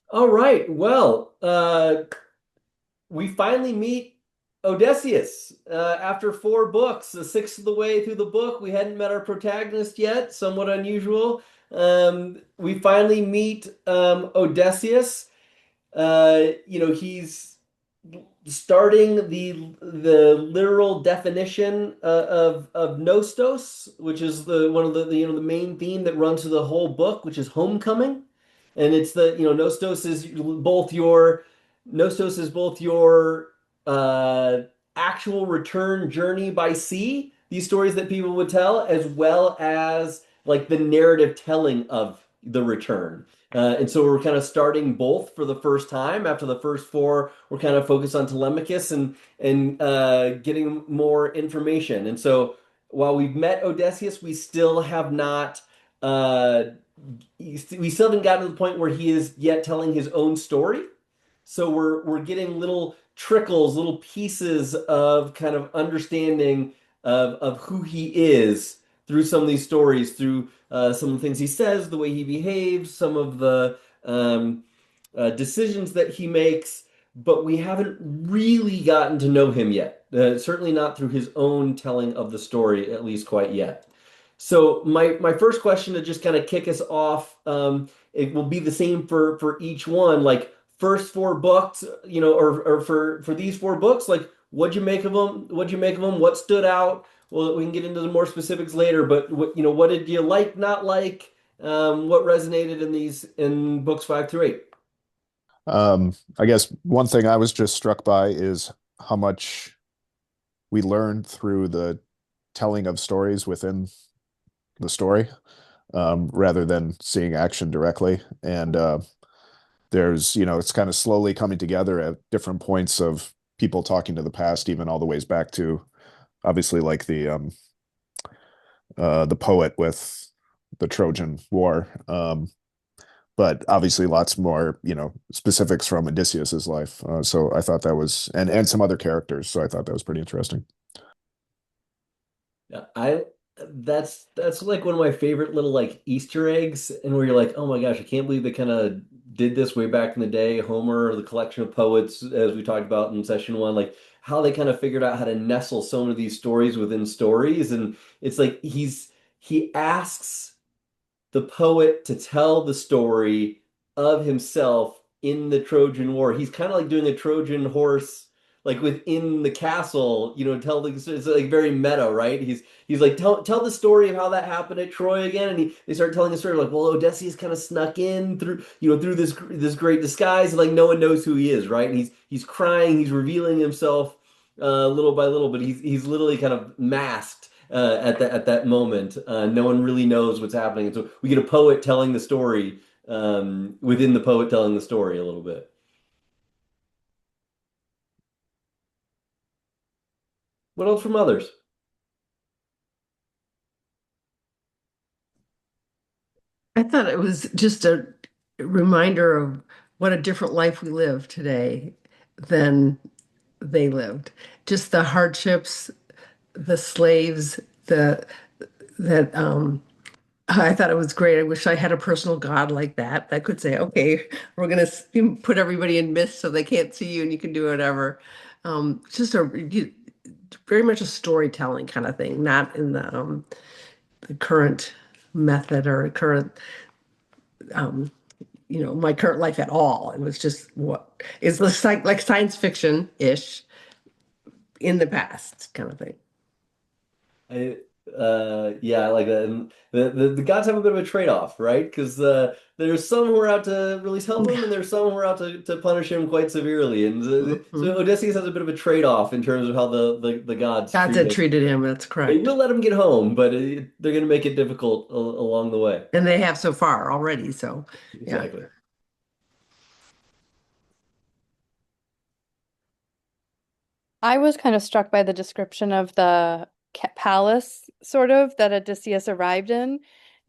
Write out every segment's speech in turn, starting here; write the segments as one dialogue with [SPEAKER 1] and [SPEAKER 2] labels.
[SPEAKER 1] All right. Well, we finally meet Odysseus after four books, a sixth of the way through the book. We hadn't met our protagonist yet, somewhat unusual. We finally meet Odysseus. He's starting the literal definition of nostos, which is the one of the main theme that runs through the whole book, which is homecoming. And it's nostos is both your nostos is both your actual return journey by sea, these stories that people would tell, as well as like the narrative telling of the return. And so we're kind of starting both for the first time. After the first four, we're kind of focused on Telemachus and getting more information. And so while we've met Odysseus, we still have not we still haven't gotten to the point where he is yet telling his own story. So we're getting little trickles, little pieces of kind of understanding of who he is through some of these stories, through some of the things he says, the way he behaves, some of the decisions that he makes, but we haven't really gotten to know him yet. Certainly not through his own telling of the story, at least quite yet. So my first question to just kind of kick us off, it will be the same for each one. Like first four books, or for these four books, like what'd you make of them? What'd you make of them? What stood out? Well, we can get into the more specifics later, but what did you like, not like? What resonated in these in books 5 through 8?
[SPEAKER 2] I guess one thing I was just struck by is how much we learned through the telling of stories within the story, rather than seeing action directly. And it's kind of slowly coming together at different points of people talking to the past, even all the ways back to obviously like the poet with the Trojan War. But obviously lots more, specifics from Odysseus's life. So I thought that was, and some other characters. So I thought that was pretty interesting.
[SPEAKER 1] Yeah, I that's like one of my favorite little like Easter eggs, and where you're like, oh my gosh, I can't believe they kind of did this way back in the day. Homer, the collection of poets, as we talked about in session one, like how they kind of figured out how to nestle some of these stories within stories, and it's like he asks the poet to tell the story of himself in the Trojan War. He's kind of like doing a Trojan horse, like within the castle, tell it's like very meta, right? He's like, tell the story of how that happened at Troy again, and they start telling the story like, well, Odysseus kind of snuck in through this great disguise, and like no one knows who he is, right? And he's crying, he's revealing himself little by little, but he's literally kind of masked at that moment. No one really knows what's happening. And so we get a poet telling the story within the poet telling the story a little bit. What else from others?
[SPEAKER 3] I thought it was just a reminder of what a different life we live today than they lived. Just the hardships, the slaves, the that I thought it was great. I wish I had a personal God like that could say, okay, we're gonna put everybody in mist so they can't see you and you can do whatever. Just very much a storytelling kind of thing, not in the current method or current my current life at all. It was just what is like science fiction-ish in the past kind of thing.
[SPEAKER 1] I yeah, I like that. And the gods have a bit of a trade-off, right? Because there's some who are out to really help him, and there's some who are out to punish him quite severely. And so
[SPEAKER 3] Mhm.
[SPEAKER 1] Odysseus has a bit of a trade-off in terms of how the gods
[SPEAKER 3] Gods
[SPEAKER 1] treat
[SPEAKER 3] had
[SPEAKER 1] him.
[SPEAKER 3] treated him, that's
[SPEAKER 1] They
[SPEAKER 3] correct.
[SPEAKER 1] will let him get home, but they're going to make it difficult along the way.
[SPEAKER 3] And they have so far already, so yeah.
[SPEAKER 1] Exactly.
[SPEAKER 4] I was kind of struck by the description of the palace, sort of, that Odysseus arrived in.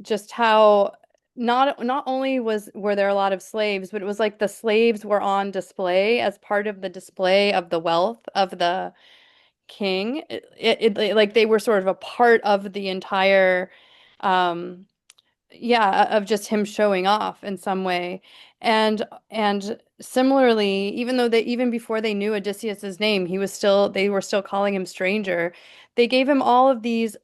[SPEAKER 4] Just how not only were there a lot of slaves, but it was like the slaves were on display as part of the display of the wealth of the king. Like they were sort of a part of the entire, yeah, of just him showing off in some way. And similarly, even though they even before they knew Odysseus's name, they were still calling him stranger. They gave him all of these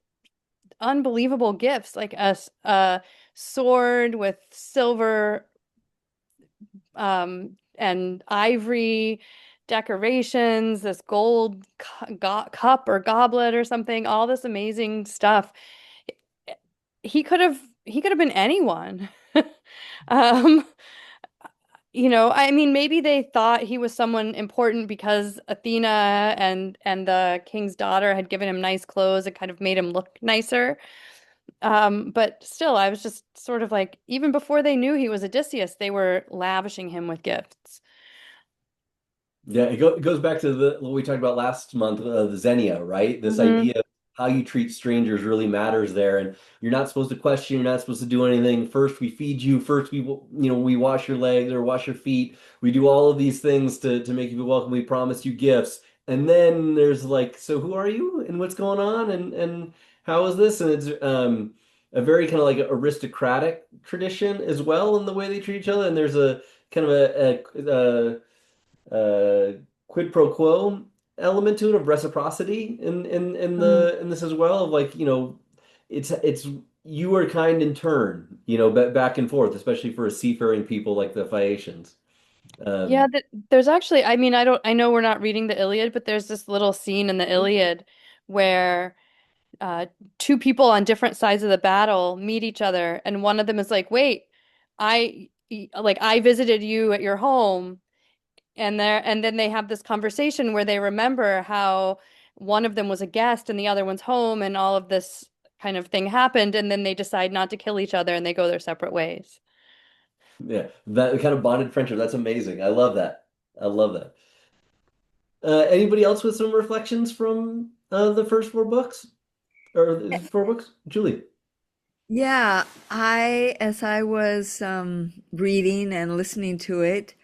[SPEAKER 4] unbelievable gifts, like a sword with silver and ivory decorations, this gold cup or goblet or something, all this amazing stuff. He could have been anyone. Um, I mean, maybe they thought he was someone important because Athena and the king's daughter had given him nice clothes and kind of made him look nicer. But still, I was just sort of like, even before they knew he was Odysseus, they were lavishing him with gifts.
[SPEAKER 1] Yeah, it goes back to what we talked about last month, the Xenia, right? This
[SPEAKER 4] Hmm.
[SPEAKER 1] idea of how you treat strangers really matters there, and you're not supposed to question, you're not supposed to do anything. First, we feed you. First, we wash your legs or wash your feet. We do all of these things to make you feel welcome. We promise you gifts, and then there's like, so who are you, and what's going on, and how is this? And it's a very kind of like aristocratic tradition as well in the way they treat each other, and there's a kind of a quid pro quo element to it of reciprocity in this as well of like it's you are kind in turn back and forth, especially for a seafaring people like the Phaeacians.
[SPEAKER 4] Yeah,
[SPEAKER 1] um
[SPEAKER 4] there's actually, I mean, I know we're not reading the Iliad, but there's this little scene in the Iliad where uh, two people on different sides of the battle meet each other, and one of them is like, "Wait, I visited you at your home," and then they have this conversation where they remember how one of them was a guest and the other one's home, and all of this kind of thing happened, and then they decide not to kill each other and they go their separate ways.
[SPEAKER 1] yeah, that kind of bonded friendship, that's amazing. I love that. I love that. Anybody else with some reflections from the first four books or the four books? Julie.
[SPEAKER 5] Yeah, as I was reading and listening to it,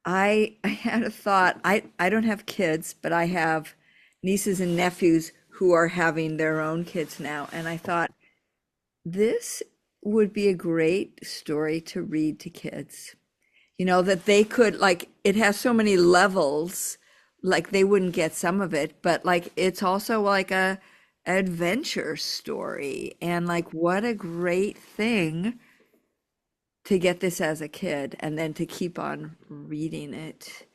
[SPEAKER 5] I had a thought. I don't have kids, but I have nieces and nephews who are having their own kids now, and I thought this would be a great story to read to kids. That they could like it has so many levels, like they wouldn't get some of it, but like it's also like a adventure story, and like what a great thing to get this as a kid and then to keep on reading it.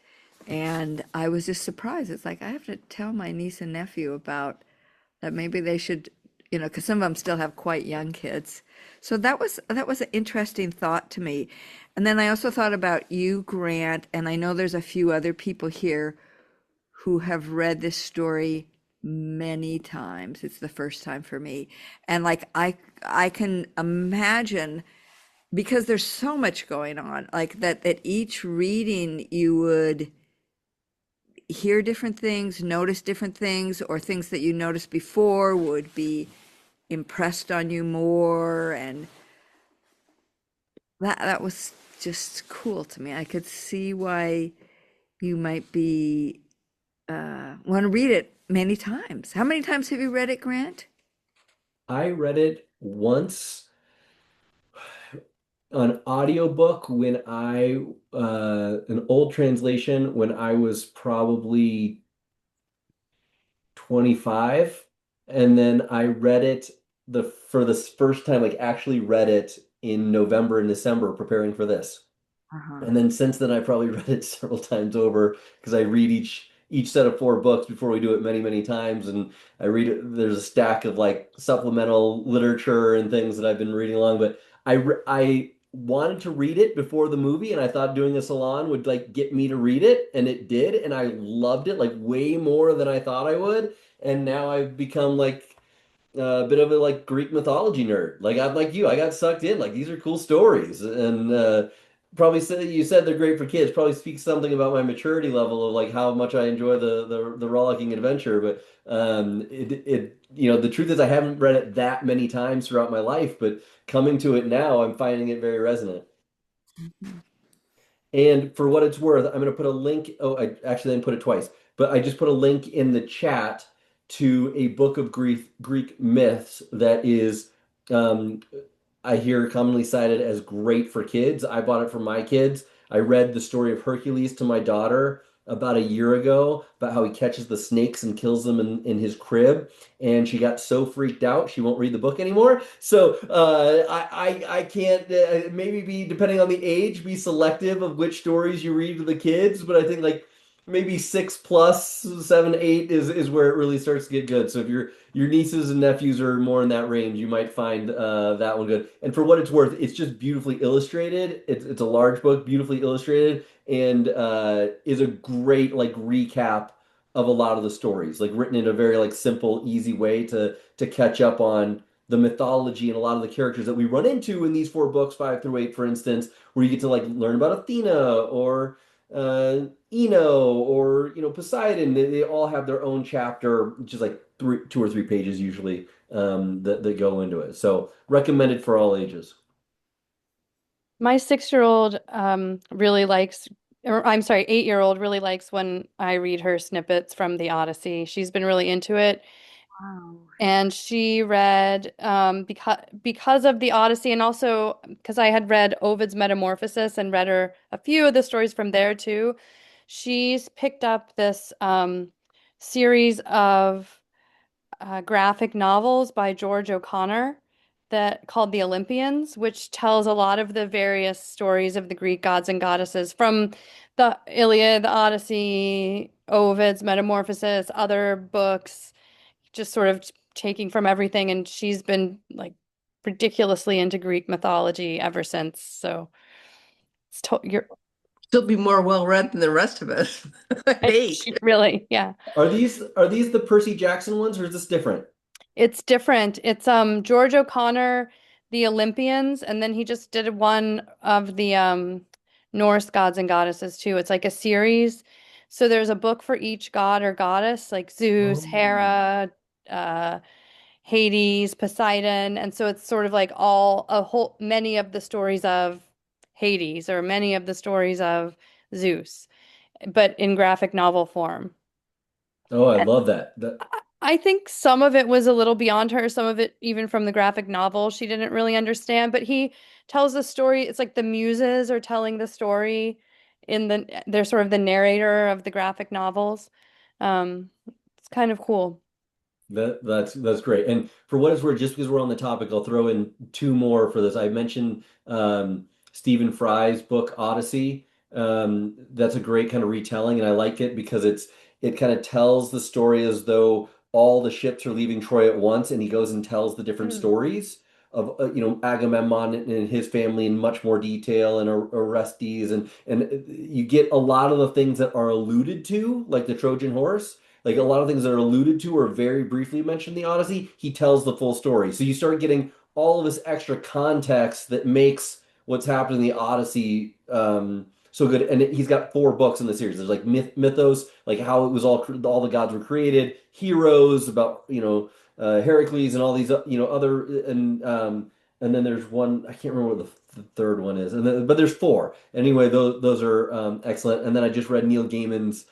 [SPEAKER 5] And I was just surprised. It's like I have to tell my niece and nephew about that. Maybe they should, because some of them still have quite young kids. So that was an interesting thought to me. And then I also thought about you, Grant, and I know there's a few other people here who have read this story many times. It's the first time for me. And like I can imagine, because there's so much going on, like that at each reading you would hear different things, notice different things, or things that you noticed before would be impressed on you more. And that was just cool to me. I could see why you might be want to read it many times. How many times have you read it, Grant?
[SPEAKER 1] I read it once an audiobook when I an old translation when I was probably 25, and then I read it for the first time, like actually read it in November and December preparing for this.
[SPEAKER 5] Uh-huh.
[SPEAKER 1] And then since then, I probably read it several times over because I read each set of four books before we do it many, many times. And I read it. There's a stack of like supplemental literature and things that I've been reading along. But I wanted to read it before the movie, and I thought doing a salon would like get me to read it, and it did, and I loved it like way more than I thought I would. And now I've become like a bit of a like Greek mythology nerd. Like I'm like you, I got sucked in. Like these are cool stories, and probably say you said they're great for kids. Probably speaks something about my maturity level of like how much I enjoy the rollicking adventure. But the truth is I haven't read it that many times throughout my life, but coming to it now, I'm finding it very resonant. And for what it's worth, I'm going to put a link. Oh, I actually didn't put it twice, but I just put a link in the chat to a book of Greek myths that is um, I hear commonly cited as great for kids. I bought it for my kids. I read the story of Hercules to my daughter about a year ago about how he catches the snakes and kills them in his crib. And she got so freaked out she won't read the book anymore. So I can't maybe be depending on the age, be selective of which stories you read to the kids. But I think like maybe 6 plus, 7, 8 is where it really starts to get good. So if your nieces and nephews are more in that range, you might find that one good. And for what it's worth, it's just beautifully illustrated. It's a large book, beautifully illustrated, and is a great like recap of a lot of the stories, like written in a very like simple, easy way to catch up on the mythology and a lot of the characters that we run into in these 4 books, 5 through 8, for instance, where you get to like learn about Athena or Eno or Poseidon. They all have their own chapter, which is like 2 or 3 pages usually that go into it. So recommended for all ages.
[SPEAKER 4] My 6-year-old really likes, or I'm sorry, 8-year-old really likes when I read her snippets from the Odyssey. She's been really into it.
[SPEAKER 5] Wow.
[SPEAKER 4] And she read because of the Odyssey, and also because I had read Ovid's Metamorphosis and read her a few of the stories from there too. She's picked up this series of graphic novels by George O'Connor that called The Olympians, which tells a lot of the various stories of the Greek gods and goddesses from the Iliad, the Odyssey, Ovid's Metamorphosis, other books, just sort of taking from everything. And she's been like ridiculously into Greek mythology ever since. So it's to you're
[SPEAKER 3] She'll be more well read than the rest of us. Eight.
[SPEAKER 4] really, yeah.
[SPEAKER 1] Are these the Percy Jackson ones, or is this different?
[SPEAKER 4] It's different. It's George O'Connor, The Olympians, and then he just did one of the Norse gods and goddesses too. It's like a series. So there's a book for each god or goddess, like Zeus,
[SPEAKER 1] Oh.
[SPEAKER 4] Hera, uh Hades, Poseidon, and so it's sort of like all a whole many of the stories of Hades or many of the stories of Zeus, but in graphic novel form.
[SPEAKER 1] Oh, I love that.
[SPEAKER 4] I think some of it was a little beyond her, some of it even from the graphic novel she didn't really understand, but he tells the story. It's like the muses are telling the story they're sort of the narrator of the graphic novels. It's kind of cool.
[SPEAKER 1] That's great. And for what it's worth, just because we're on the topic, I'll throw in 2 more for this. I mentioned Stephen Fry's book Odyssey. That's a great kind of retelling, and I like it because it kind of tells the story as though all the ships are leaving Troy at once, and he goes and tells the different
[SPEAKER 4] Mm.
[SPEAKER 1] stories of Agamemnon and his family in much more detail, and Orestes, and you get a lot of the things that are alluded to, like the Trojan horse, like a lot of things that are alluded to or very briefly mentioned in the Odyssey, he tells the full story. So you start getting all of this extra context that makes what's happening in the Odyssey so good. And he's got 4 books in the series. There's like mythos, like how it was all the gods were created, heroes about Heracles and all these other and then there's one I can't remember what the third one is, but there's 4. Anyway, those are excellent. And then I just read Neil Gaiman's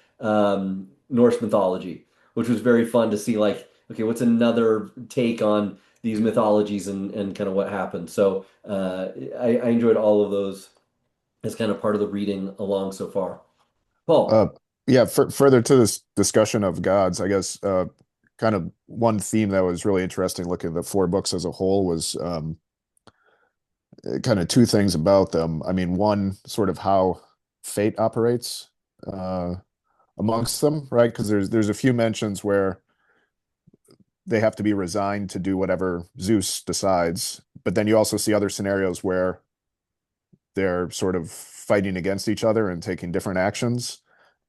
[SPEAKER 1] Norse mythology, which was very fun to see, like, okay, what's another take on these mythologies and kind of what happened. So I enjoyed all of those as kind of part of the reading along so far. Paul.
[SPEAKER 2] Uh, yeah, further to this discussion of gods, I guess kind of one theme that was really interesting looking at the 4 books as a whole was kind of 2 things about them. I mean, one, sort of how fate operates amongst them, right? Because there's a few mentions where they have to be resigned to do whatever Zeus decides, but then you also see other scenarios where they're sort of fighting against each other and taking different actions.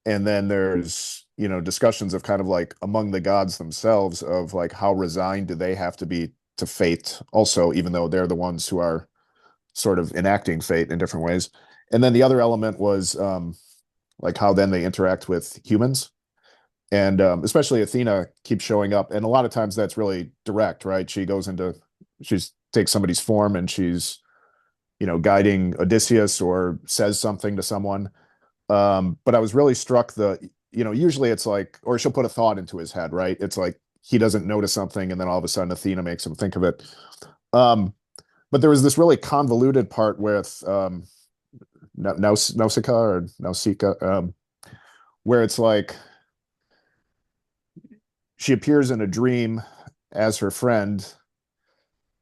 [SPEAKER 2] And then there's, discussions of kind of like among the gods themselves of like how resigned do they have to be to fate also, even though they're the ones who are sort of enacting fate in different ways. And then the other element was like how then they interact with humans. And especially Athena keeps showing up. And a lot of times that's really direct, right? She's takes somebody's form and she's, guiding Odysseus or says something to someone. But I was really struck usually it's like, or she'll put a thought into his head, right? It's like he doesn't notice something and then all of a sudden Athena makes him think of it. Um, but there was this really convoluted part with Nausicaa or Nausicaa, where it's like she appears in a dream as her friend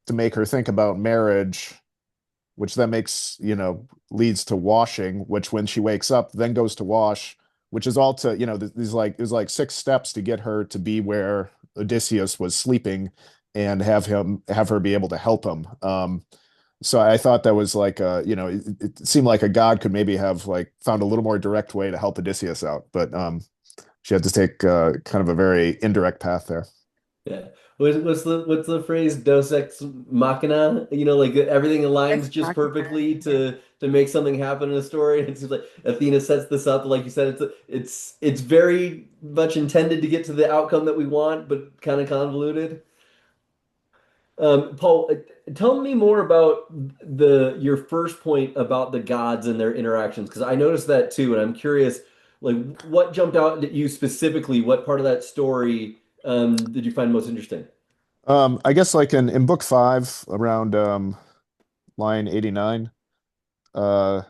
[SPEAKER 2] to make her think about marriage, which then makes, leads to washing, which when she wakes up, then goes to wash, which is all to, these like, there's like six steps to get her to be where Odysseus was sleeping and have her be able to help him. So I thought that was like, it seemed like a god could maybe have like found a little more direct way to help Odysseus out, but she had to take kind of a very indirect path there.
[SPEAKER 1] Yeah. What's the phrase? Deus ex machina? Like everything aligns
[SPEAKER 5] Ex
[SPEAKER 1] just
[SPEAKER 5] machina.
[SPEAKER 1] perfectly
[SPEAKER 5] Yeah.
[SPEAKER 1] to make something happen in a story. It seems like Athena sets this up, like you said, it's very much intended to get to the outcome that we want, but kind of convoluted. Paul, tell me more about the your first point about the gods and their interactions, because I noticed that too, and I'm curious, like what jumped out at you specifically? What part of that story did you find most interesting?
[SPEAKER 2] I guess like in book five, around line 89, uh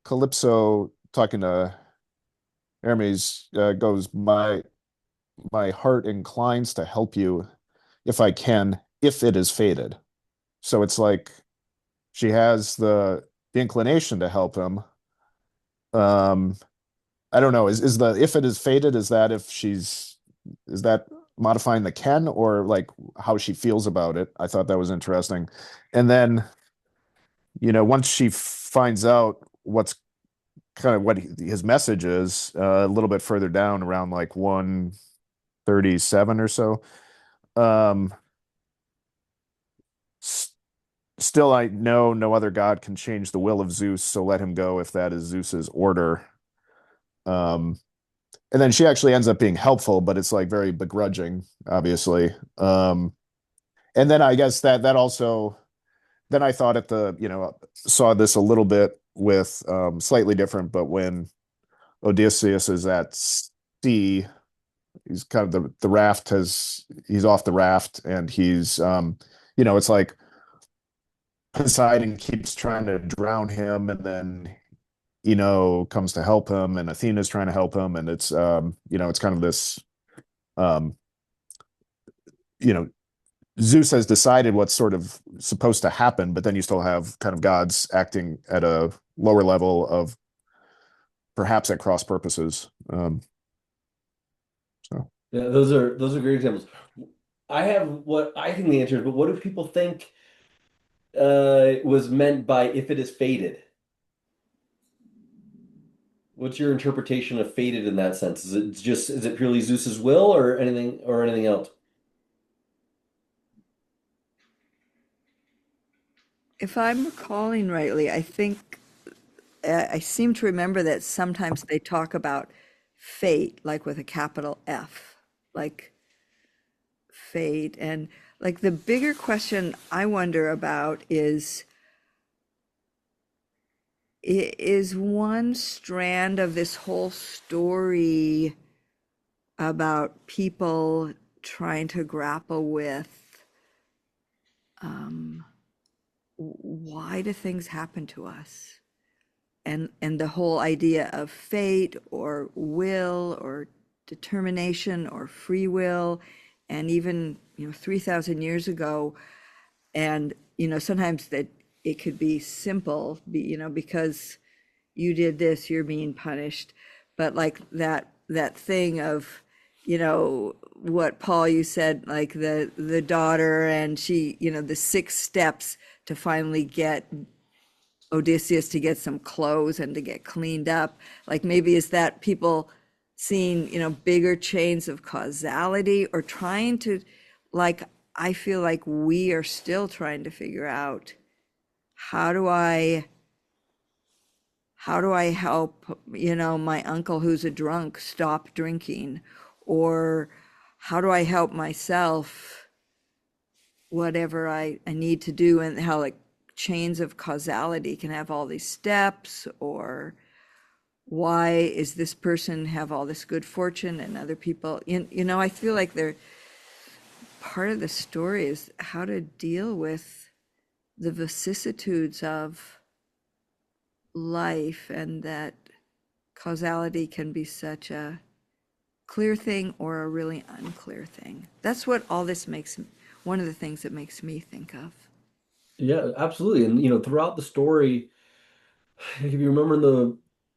[SPEAKER 2] Calypso talking to Hermes goes, my heart inclines to help you if I can, if it is fated. So it's like she has the inclination to help him. Um, I don't know. Is the if it is fated, is that if is that modifying the can or like how she feels about it? I thought that was interesting. And then, once she finds out what's kind of what his message is, a little bit further down around like 137 or so. Um, s- Still, I know no other god can change the will of Zeus, so let him go if that is Zeus's order. Um, and then she actually ends up being helpful, but it's like very begrudging, obviously. And then I guess that also, then I thought saw this a little bit with slightly different, but when Odysseus is at sea, he's kind of the raft he's off the raft and it's like Poseidon keeps trying to drown him and then comes to help him and Athena's trying to help him and it's kind of this um you know Zeus has decided what's sort of supposed to happen, but then you still have kind of gods acting at a lower level of perhaps at cross purposes. So
[SPEAKER 1] Yeah, those are great examples. I have what I think the answer is, but what do people think was meant by if it is fated? What's your interpretation of fated in that sense? Is it purely Zeus's will or anything else?
[SPEAKER 5] If I'm recalling rightly, I think I seem to remember that sometimes they talk about fate, like with a capital F, like fate. And like the bigger question I wonder about is one strand of this whole story about people trying to grapple with um, why do things happen to us? And the whole idea of fate or will or determination or free will, and even 3,000 years ago, and sometimes that it could be simple, because you did this, you're being punished, but like that thing of what Paul you said, like the daughter, and she, the six steps to finally get Odysseus to get some clothes and to get cleaned up. Like maybe is that people seeing, bigger chains of causality or trying to, like, I feel like we are still trying to figure out how do I help, my uncle who's a drunk stop drinking? Or how do I help myself, whatever I need to do, and how like chains of causality can have all these steps, or why is this person have all this good fortune and other people I feel like they're part of the story is how to deal with the vicissitudes of life, and that causality can be such a clear thing or a really unclear thing. That's what all this makes, one of the things that makes me think of.
[SPEAKER 1] Yeah, absolutely. And throughout the story, if you remember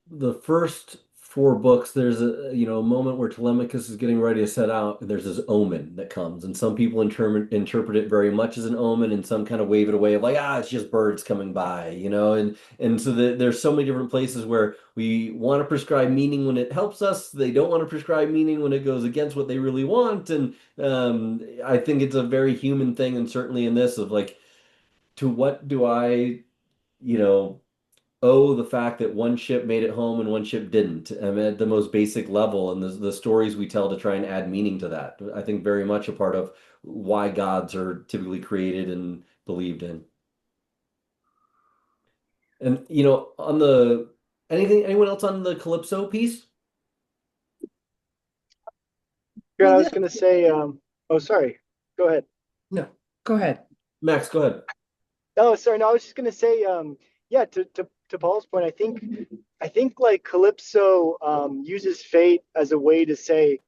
[SPEAKER 1] the first four books, there's a moment where Telemachus is getting ready to set out, and there's this omen that comes, and some people interpret it very much as an omen, and some kind of wave it away of like, it's just birds coming by, and so there's so many different places where we want to prescribe meaning when it helps us. They don't want to prescribe meaning when it goes against what they really want, and I think it's a very human thing, and certainly in this of like, to what do I, you know the fact that one ship made it home and one ship didn't. I mean, at the most basic level, and the stories we tell to try and add meaning to that. I think very much a part of why gods are typically created and believed in. And on the anyone else on the Calypso piece?
[SPEAKER 6] Yeah, I
[SPEAKER 3] Well,
[SPEAKER 6] was going to say, oh, sorry. Go ahead.
[SPEAKER 3] no, go ahead.
[SPEAKER 1] Max, go ahead.
[SPEAKER 6] Oh, sorry. No, I was just going to say, yeah, to Paul's point, I think like Calypso uses fate as a way to say,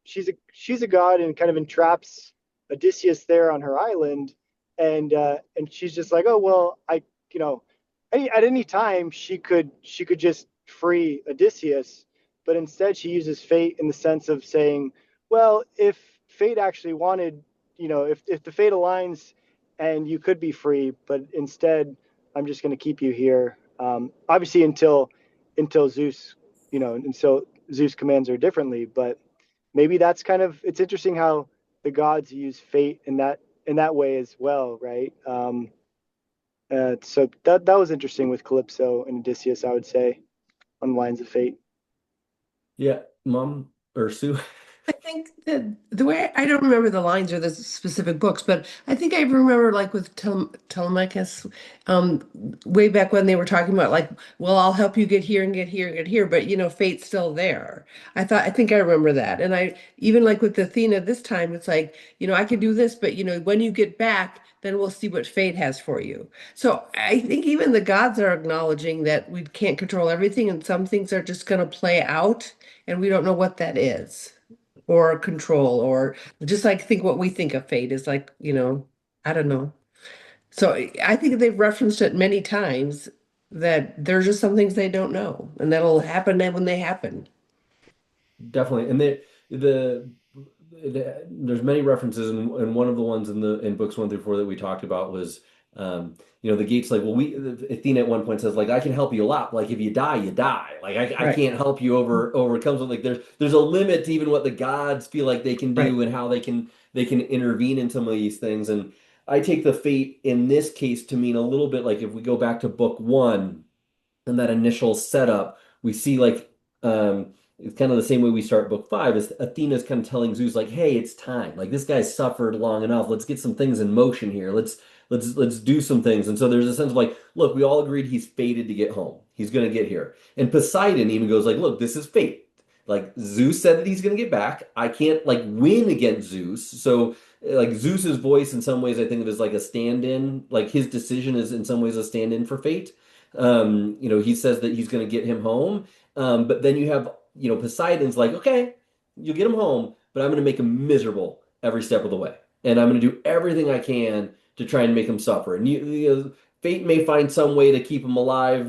[SPEAKER 6] she's a god and kind of entraps Odysseus there on her island, and she's just like, oh well, at any time she could just free Odysseus, but instead she uses fate in the sense of saying, well, if fate actually wanted, if the fate aligns and you could be free, but instead I'm just going to keep you here. Obviously, until Zeus, until Zeus commands her differently. But maybe that's it's interesting how the gods use fate in that way as well, right? So that was interesting with Calypso and Odysseus, I would say, on the lines of fate.
[SPEAKER 1] Yeah, Mom or Sue.
[SPEAKER 3] I think that the way I don't remember the lines or the specific books, but I think I remember like with Telemachus, um, way back when they were talking about like, well, I'll help you get here and get here and get here, but fate's still there. I think I remember that. And I even like with Athena this time, it's like, I can do this, but when you get back, then we'll see what fate has for you. So I think even the gods are acknowledging that we can't control everything and some things are just going to play out and we don't know what that is or control or just like think what we think of fate is like, I don't know. So I think they've referenced it many times that there's just some things they don't know and that'll happen when they happen.
[SPEAKER 1] Definitely, and there's many references, and one of the ones in books 1 through 4 that we talked about was, the gates. Like, well, Athena at one point says, like, I can help you a lot. Like, if you die, you die. Like, I
[SPEAKER 3] Right.
[SPEAKER 1] can't help you overcome something. Like, there's a limit to even what the gods feel like they can
[SPEAKER 3] Right.
[SPEAKER 1] do and how they can intervene in some of these things. And I take the fate in this case to mean a little bit like if we go back to book one and that initial setup, we see like it's kind of the same way we start book five is Athena's kind of telling Zeus like, hey, it's time. Like this guy's suffered long enough. Let's get some things in motion here. Let's do some things. And so there's a sense of like, look, we all agreed he's fated to get home. He's gonna get here. And Poseidon even goes like, look, this is fate. Like Zeus said that he's gonna get back. I can't like win against Zeus. So like Zeus's voice in some ways I think of as like a stand-in. Like his decision is in some ways a stand-in for fate. He says that he's going to get him home. But then you have, Poseidon's like, okay, you'll get him home, but I'm going to make him miserable every step of the way. And I'm going to do everything I can to try and make him suffer. And fate may find some way to keep him alive.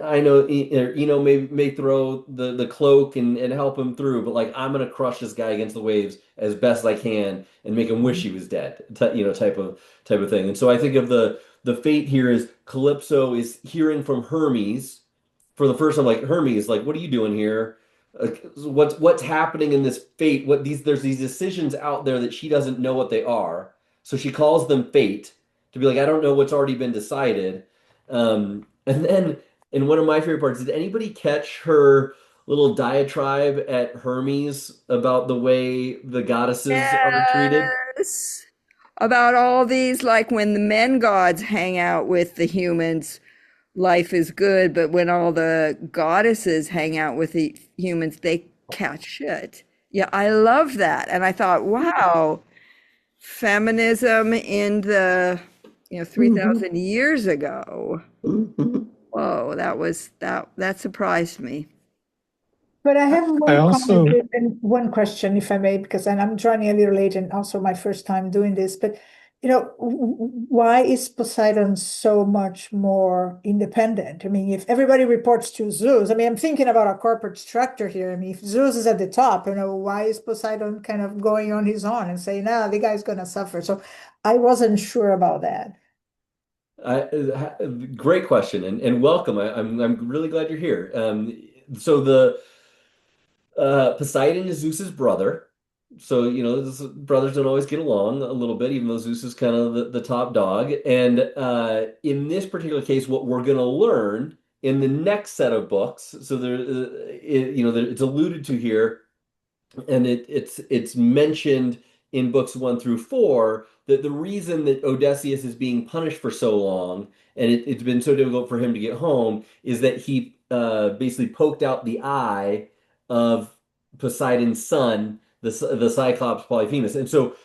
[SPEAKER 1] I know may throw the cloak and help him through, but like I'm gonna crush this guy against the waves as best I can and make him wish he was dead, type of thing. And so I think of the fate here is Calypso is hearing from Hermes for the first time, like Hermes, like what are you doing here? What's happening in this fate? There's these decisions out there that she doesn't know what they are, so she calls them fate to be like I don't know what's already been decided. And then in one of my favorite parts, did anybody catch her little diatribe at Hermes about the way the goddesses are treated?
[SPEAKER 5] Yes. About all these, like when the men gods hang out with the humans, life is good, but when all the goddesses hang out with the humans, they catch shit. Yeah, I love that. And I thought, wow, feminism in the,
[SPEAKER 3] Mhm.
[SPEAKER 5] 3,000 years ago.
[SPEAKER 3] Mhm.
[SPEAKER 5] Whoa, that surprised me.
[SPEAKER 7] But I have
[SPEAKER 8] I
[SPEAKER 7] one comment
[SPEAKER 8] also,
[SPEAKER 7] and one question, if I may, because I'm joining a little late and also my first time doing this. But why is Poseidon so much more independent? I mean, if everybody reports to Zeus, I mean, I'm thinking about a corporate structure here. I mean, if Zeus is at the top, why is Poseidon kind of going on his own and saying, "No, the guy's gonna suffer"? So I wasn't sure about that.
[SPEAKER 1] Great question and welcome. I'm really glad you're here. So the Poseidon is Zeus's brother. So, brothers don't always get along a little bit, even though Zeus is kind of the top dog. And in this particular case, what we're going to learn in the next set of books, so it's alluded to here and it's mentioned in books 1 through 4 that the reason that Odysseus is being punished for so long and it's been so difficult for him to get home is that he basically poked out the eye of Poseidon's son, the Cyclops Polyphemus, and so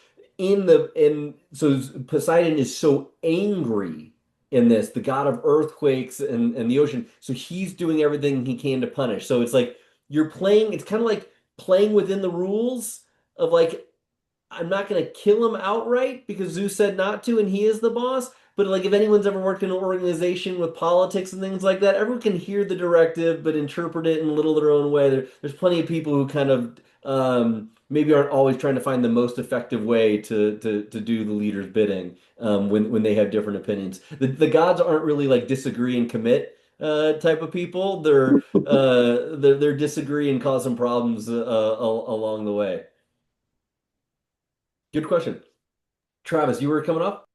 [SPEAKER 1] Poseidon is so angry in this, the god of earthquakes and the ocean, so he's doing everything he can to punish. So it's like you're playing. It's kind of like playing within the rules of like I'm not going to kill him outright because Zeus said not to and he is the boss. But like if anyone's ever worked in an organization with politics and things like that, everyone can hear the directive but interpret it in a little their own way. There's plenty of people who kind of maybe aren't always trying to find the most effective way to do the leader's bidding when they have different opinions. The gods aren't really like disagree and commit type of people. They're disagree and cause some problems along the way. Good question. Travis, you were coming up?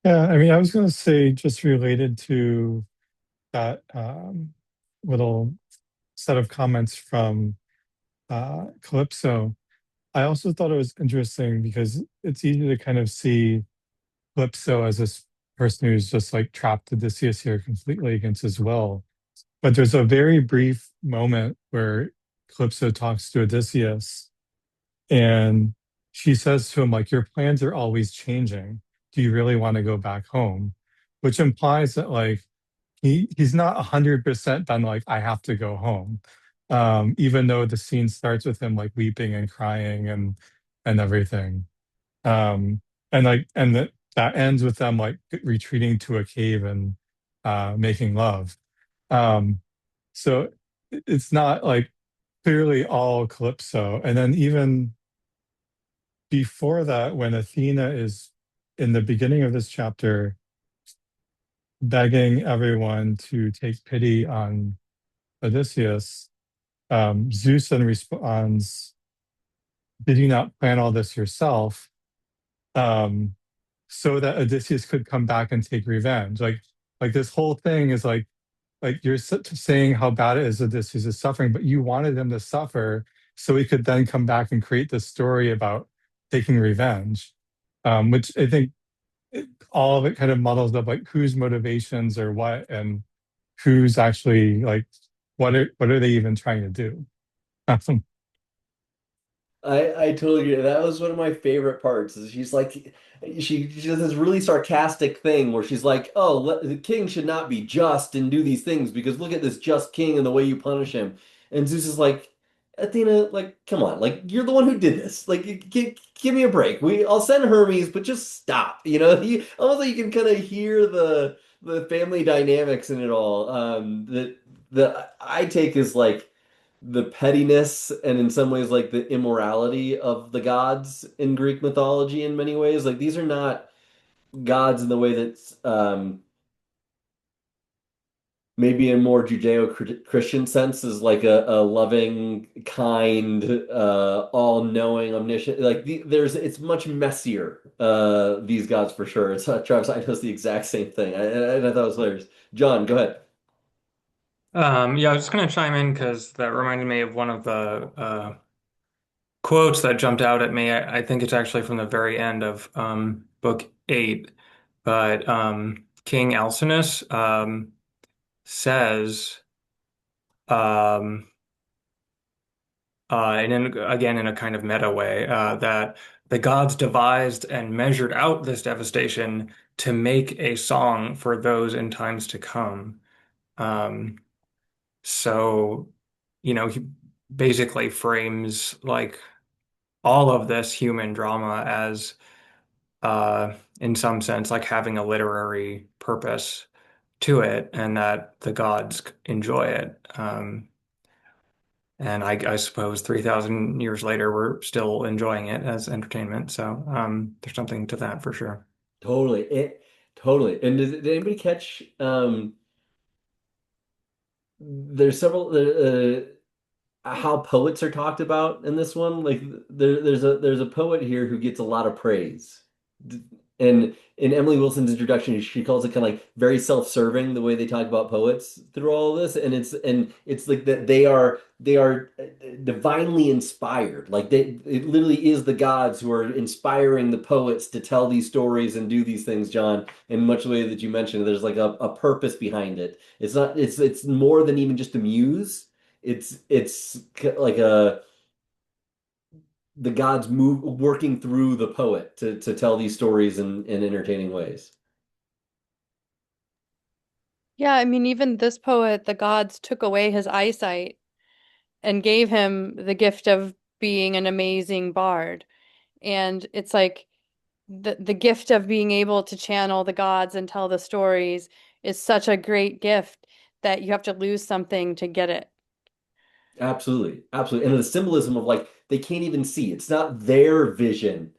[SPEAKER 8] yeah, I mean, I was going to say just related to that little set of comments from Calypso. I also thought it was interesting because it's easy to kind of see Calypso as this person who's just like trapped Odysseus here completely against his will. But there's a very brief moment where Calypso talks to Odysseus and she says to him, like, your plans are always changing. Do you really want to go back home? Which implies that like he's not 100% done like I have to go home. Even though the scene starts with him like weeping and crying and everything. Um, that ends with them like retreating to a cave and making love. Um, so it's not like clearly all Calypso. And then even before that, when Athena is in the beginning of this chapter begging everyone to take pity on Odysseus, Zeus then responds, did you not plan all this yourself? So that Odysseus could come back and take revenge. Like this whole thing is like you're saying how bad it is Odysseus is suffering, but you wanted him to suffer so he could then come back and create this story about taking revenge, which I think all of it kind of muddles up like whose motivations or what, and who's actually like what are they even trying to do?
[SPEAKER 1] I totally agree. That was one of my favorite parts. Is she's like, she does this really sarcastic thing where she's like, "Oh, the king should not be just and do these things because look at this just king and the way you punish him." And Zeus is like, "Athena, like, come on, like you're the one who did this. Like, give me a break. I'll send Hermes, but just stop." Almost like you can kind of hear the family dynamics in it all. That I take is like the pettiness and in some ways like the immorality of the gods in Greek mythology in many ways. Like these are not gods in the way that's maybe in more Judeo-Christian sense is like a loving, kind, all-knowing, omniscient. Like it's much messier. These gods for sure. It's Travis. I know the exact same thing. I thought it was hilarious. John, go ahead.
[SPEAKER 9] Yeah, I was just going to chime in because that reminded me of one of the quotes that jumped out at me. I think it's actually from the very end of book 8. But King Alcinous says, um, and again in a kind of meta way, that the gods devised and measured out this devastation to make a song for those in times to come. Um, so, he basically frames like all of this human drama as, in some sense, like having a literary purpose to it, and that the gods enjoy it. And I suppose 3,000 years later, we're still enjoying it as entertainment. So there's something to that for sure.
[SPEAKER 1] Totally. Totally. And did anybody catch there's several how poets are talked about in this one? Like there's a poet here who gets a lot of praise. And in Emily Wilson's introduction, she calls it kind of like very self-serving the way they talk about poets through all of this. And it's like that they are divinely inspired. Like it literally is the gods who are inspiring the poets to tell these stories and do these things, John, in much the way that you mentioned. There's like a purpose behind it. It's more than even just a muse. Like the gods move working through the poet to tell these stories in entertaining ways.
[SPEAKER 4] Yeah, I mean, even this poet, the gods took away his eyesight and gave him the gift of being an amazing bard. And it's like the gift of being able to channel the gods and tell the stories is such a great gift that you have to lose something to get it.
[SPEAKER 1] Absolutely, absolutely. And the symbolism of like they can't even see. It's not their vision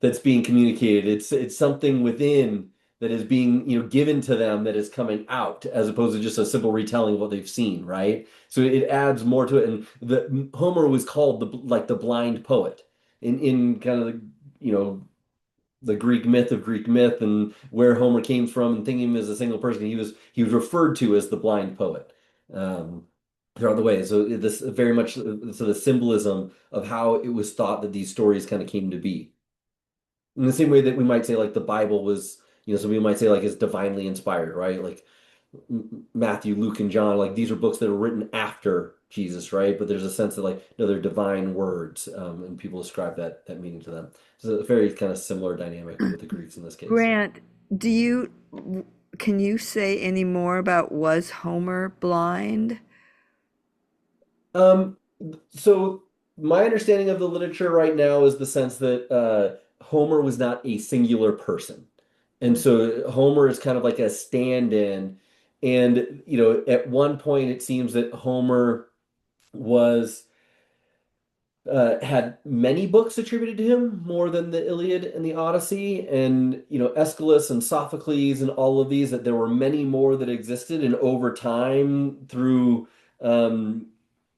[SPEAKER 1] that's being communicated. It's something within that is being, given to them that is coming out as opposed to just a simple retelling of what they've seen, right? So it adds more to it. And the Homer was called the blind poet in kind of the Greek myth of Greek myth and where Homer came from and thinking of him as a single person. He was referred to as the blind poet. Um, throughout the way. So this very much so the symbolism of how it was thought that these stories kind of came to be. In the same way that we might say like the Bible was, some people might say like is divinely inspired, right? Like Matthew, Luke, and John, like these are books that are written after Jesus, right? But there's a sense that like no, they're divine words, and people ascribe that meaning to them. So a very kind of similar dynamic with the Greeks in this case.
[SPEAKER 5] Grant, do you can you say any more about was Homer blind?
[SPEAKER 1] Um, so my understanding of the literature right now is the sense that Homer was not a singular person. And so Homer is kind of like a stand-in. And, at one point it seems that Homer was had many books attributed to him, more than the Iliad and the Odyssey, and Aeschylus and Sophocles and all of these, that there were many more that existed, and over time, through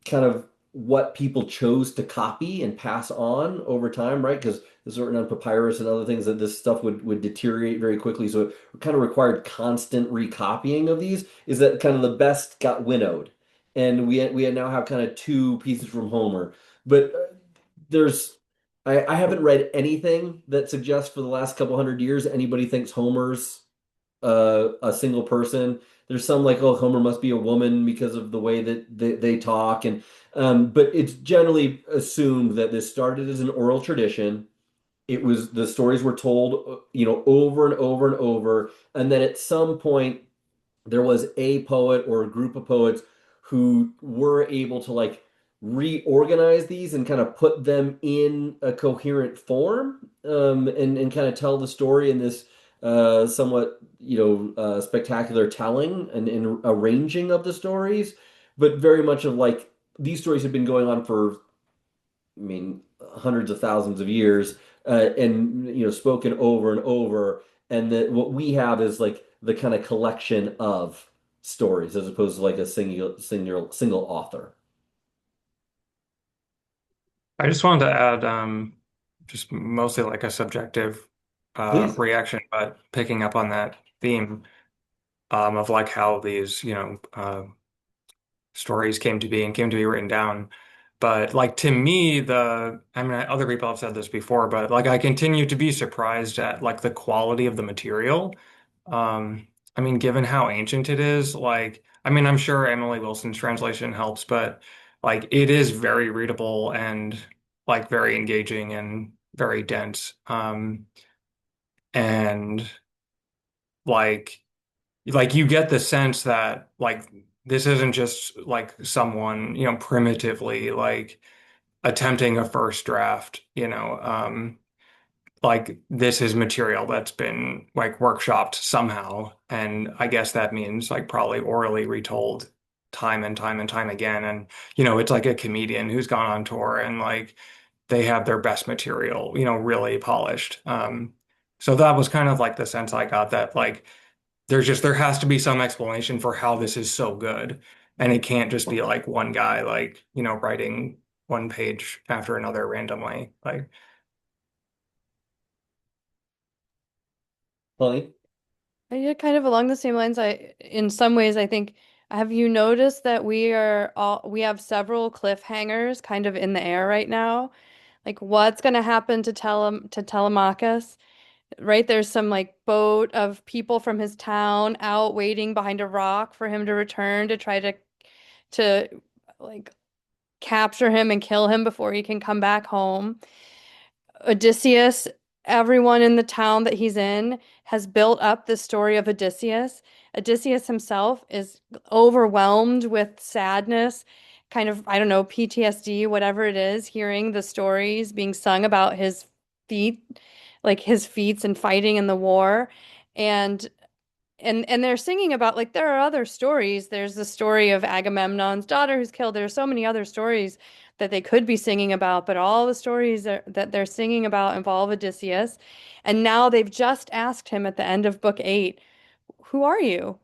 [SPEAKER 1] kind of what people chose to copy and pass on over time, right? Because there's written on papyrus and other things that this stuff would deteriorate very quickly, so it kind of required constant recopying of these. Is that kind of the best got winnowed, and we now have kind of two pieces from Homer. But there's I haven't read anything that suggests for the last couple hundred years anybody thinks Homer's a single person. There's some like, oh, Homer must be a woman because of the way that they talk, and but it's generally assumed that this started as an oral tradition. The stories were told, over and over and over, and then at some point there was a poet or a group of poets who were able to like reorganize these and kind of put them in a coherent form, and kind of tell the story in this somewhat spectacular telling and arranging of the stories, but very much of like these stories have been going on for, I mean, hundreds of thousands of years, and spoken over and over, and that what we have is like the kind of collection of stories as opposed to like a single author.
[SPEAKER 9] I just wanted to add, just mostly like a subjective
[SPEAKER 1] Please.
[SPEAKER 9] reaction, but picking up on that theme of like how these, stories came to be and came to be written down. But like to me, I mean, other people have said this before, but like I continue to be surprised at like the quality of the material. I mean, given how ancient it is, like, I mean, I'm sure Emily Wilson's translation helps, but like it is very readable and like very engaging and very dense. And like you get the sense that like this isn't just like someone, primitively like attempting a first draft, like this is material that's been like workshopped somehow. And I guess that means like probably orally retold time and time and time again. And, it's like a comedian who's gone on tour and like they have their best material, really polished. So that was kind of like the sense I got that like there has to be some explanation for how this is so good. And it can't just be like one guy like, writing one page after another randomly. Like
[SPEAKER 1] Funny.
[SPEAKER 4] Yeah, kind of along the same lines, in some ways, I think, have you noticed that we have several cliffhangers kind of in the air right now? Like, what's going to happen to Telemachus? Right? There's some like boat of people from his town out waiting behind a rock for him to return to try to like capture him and kill him before he can come back home. Odysseus, everyone in the town that he's in has built up the story of Odysseus. Odysseus himself is overwhelmed with sadness, kind of, I don't know, PTSD, whatever it is, hearing the stories being sung about his feat, like his feats and fighting in the war. And and they're singing about like there are other stories. There's the story of Agamemnon's daughter who's killed. There are so many other stories that they could be singing about, but all the stories that they're singing about involve Odysseus. And now they've just asked him at the end of book 8, "Who are you?"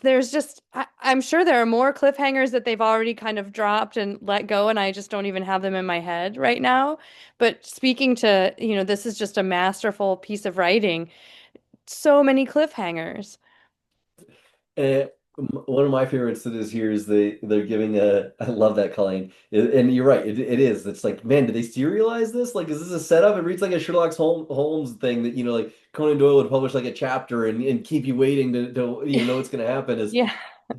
[SPEAKER 4] There's just I'm sure there are more cliffhangers that they've already kind of dropped and let go, and I just don't even have them in my head right now. But speaking to, this is just a masterful piece of writing. So many cliffhangers.
[SPEAKER 1] And one of my favorites that is here is they're giving a I love that Colleen. And you're right, it is. It's like, man, did they serialize this? Like, is this a setup? It reads like a Holmes thing that, like Conan Doyle would publish like a chapter and keep you waiting to know what's gonna happen. Is
[SPEAKER 4] Yeah.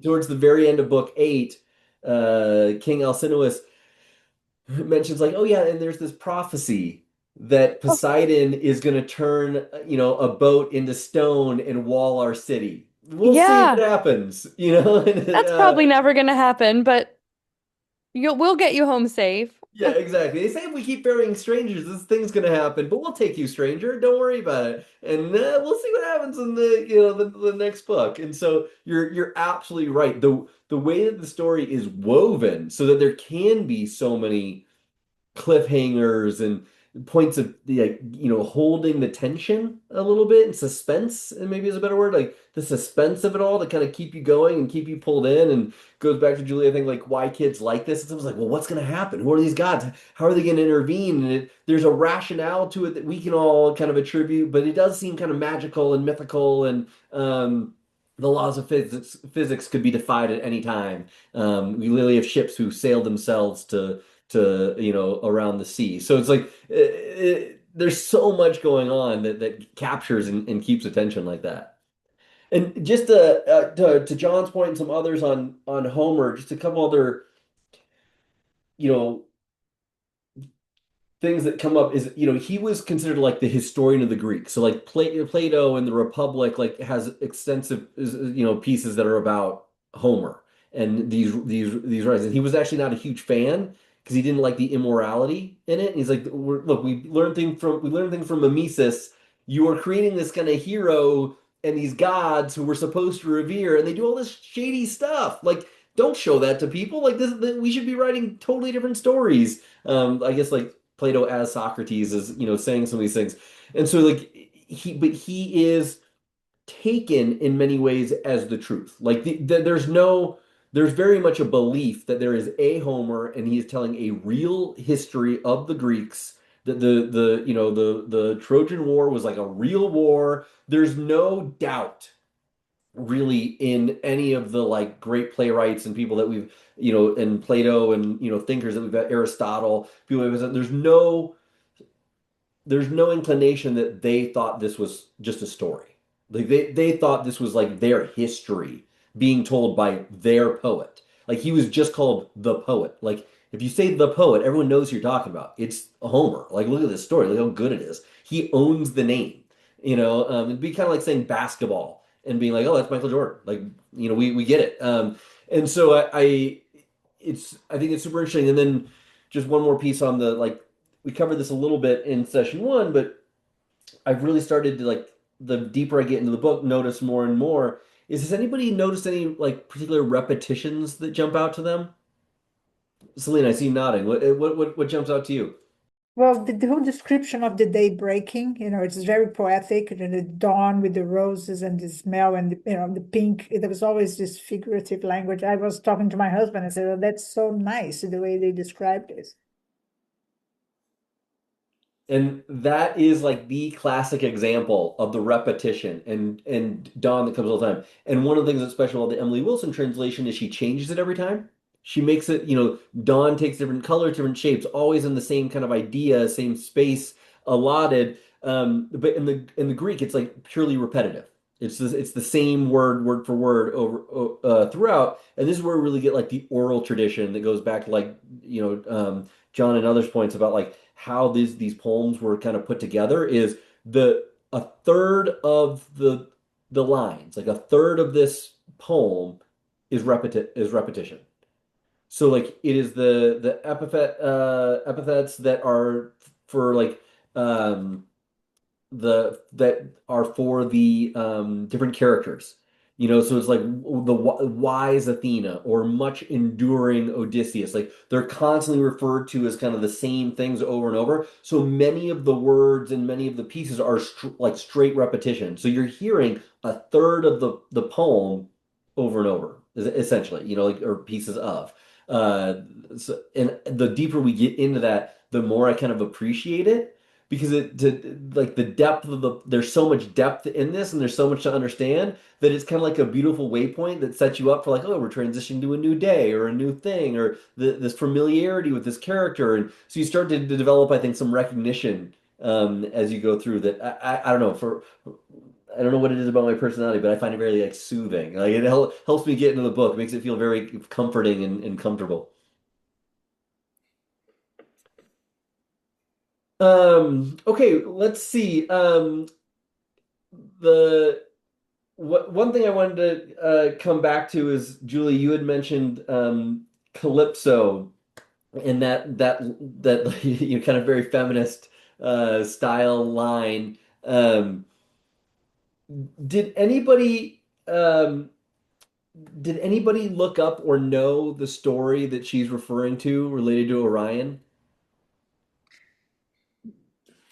[SPEAKER 1] towards the very end of book 8, King Alcinous mentions like, oh yeah, and there's this prophecy that
[SPEAKER 4] Oh,
[SPEAKER 1] Poseidon is going to turn, a boat into stone and wall our city. We'll see what
[SPEAKER 4] yeah.
[SPEAKER 1] happens, and,
[SPEAKER 4] That's probably never gonna happen, but we'll get you home safe.
[SPEAKER 1] yeah, exactly. They say if we keep burying strangers, this thing's going to happen, but we'll take you, stranger. Don't worry about it, and we'll see what happens in the next book. And so you're absolutely right. The way that the story is woven so that there can be so many cliffhangers and points of like holding the tension a little bit and suspense, and maybe is a better word, like the suspense of it all to kind of keep you going and keep you pulled in, and goes back to Julie, I think, like why kids like this. It's almost like, well, what's going to happen? Who are these gods? How are they going to intervene? And there's a rationale to it that we can all kind of attribute, but it does seem kind of magical and mythical, and the laws of physics could be defied at any time. We literally have ships who sail themselves to around the sea. So it's like there's so much going on that captures and keeps attention like that. And just to John's point and some others on Homer, just a couple other you know things that come up is he was considered like the historian of the Greeks. So like Plato and the Republic like has extensive pieces that are about Homer and these writings. And he was actually not a huge fan because he didn't like the immorality in it. And he's like, look, we learned things from Mimesis. You are creating this kind of hero and these gods who we're supposed to revere, and they do all this shady stuff. Like, don't show that to people. Like this, we should be writing totally different stories. I guess like Plato as Socrates is, saying some of these things. And so like he is taken in many ways as the truth. Like there's very much a belief that there is a Homer and he is telling a real history of the Greeks, that the Trojan War was like a real war. There's no doubt really in any of the like great playwrights and people that we've and Plato and thinkers that we've got, Aristotle, people there's no inclination that they thought this was just a story. Like they thought this was like their history being told by their poet. Like he was just called the poet. Like If you say the poet, everyone knows who you're talking about. It's Homer. Like, look at this story. Look how good it is. He owns the name. It'd be kind of like saying basketball and being like, oh, that's Michael Jordan. Like, we get it. And so I think it's super interesting. And then just one more piece on the like, we covered this a little bit in session one, but I've really started to like the deeper I get into the book, notice more and more. Has anybody noticed any like particular repetitions that jump out to them? Selena, I see you nodding. What jumps out to you?
[SPEAKER 7] Well, the whole description of the day breaking, it's very poetic, and the dawn with the roses and the smell and the pink. There was always this figurative language. I was talking to my husband and said, "Oh, that's so nice the way they described this."
[SPEAKER 1] And that is like the classic example of the repetition and dawn that comes all the time. And one of the things that's special about the Emily Wilson translation is she changes it every time. She makes it, dawn takes different colors, different shapes, always in the same kind of idea, same space allotted. But in the Greek, it's like purely repetitive. It's the same word for word over throughout. And this is where we really get like the oral tradition that goes back to like John and others' points about like how these poems were kind of put together is the a third of the lines, like a third of this poem is repetition. So like it is the epithets that are for like um the that are for the different characters. So it's like the wise Athena or much enduring Odysseus. Like they're constantly referred to as kind of the same things over and over. So many of the words and many of the pieces are like straight repetition. So you're hearing a third of the poem over and over, essentially. Like or pieces of. Uh, and the deeper we get into that, the more I kind of appreciate it because like the depth of there's so much depth in this and there's so much to understand that it's kind of like a beautiful waypoint that sets you up for like, oh, we're transitioning to a new day or a new thing or this familiarity with this character. And so you start to develop, I think, some recognition as you go through that. I don't know I don't know what it is about my personality, but I find it very like soothing. Like it helps me get into the book, makes it feel very comforting and comfortable. Okay, let's see. The one thing I wanted to come back to is Julie, you had mentioned Calypso and that kind of very feminist style line. Did anybody did anybody look up or know the story that she's referring to related to Orion?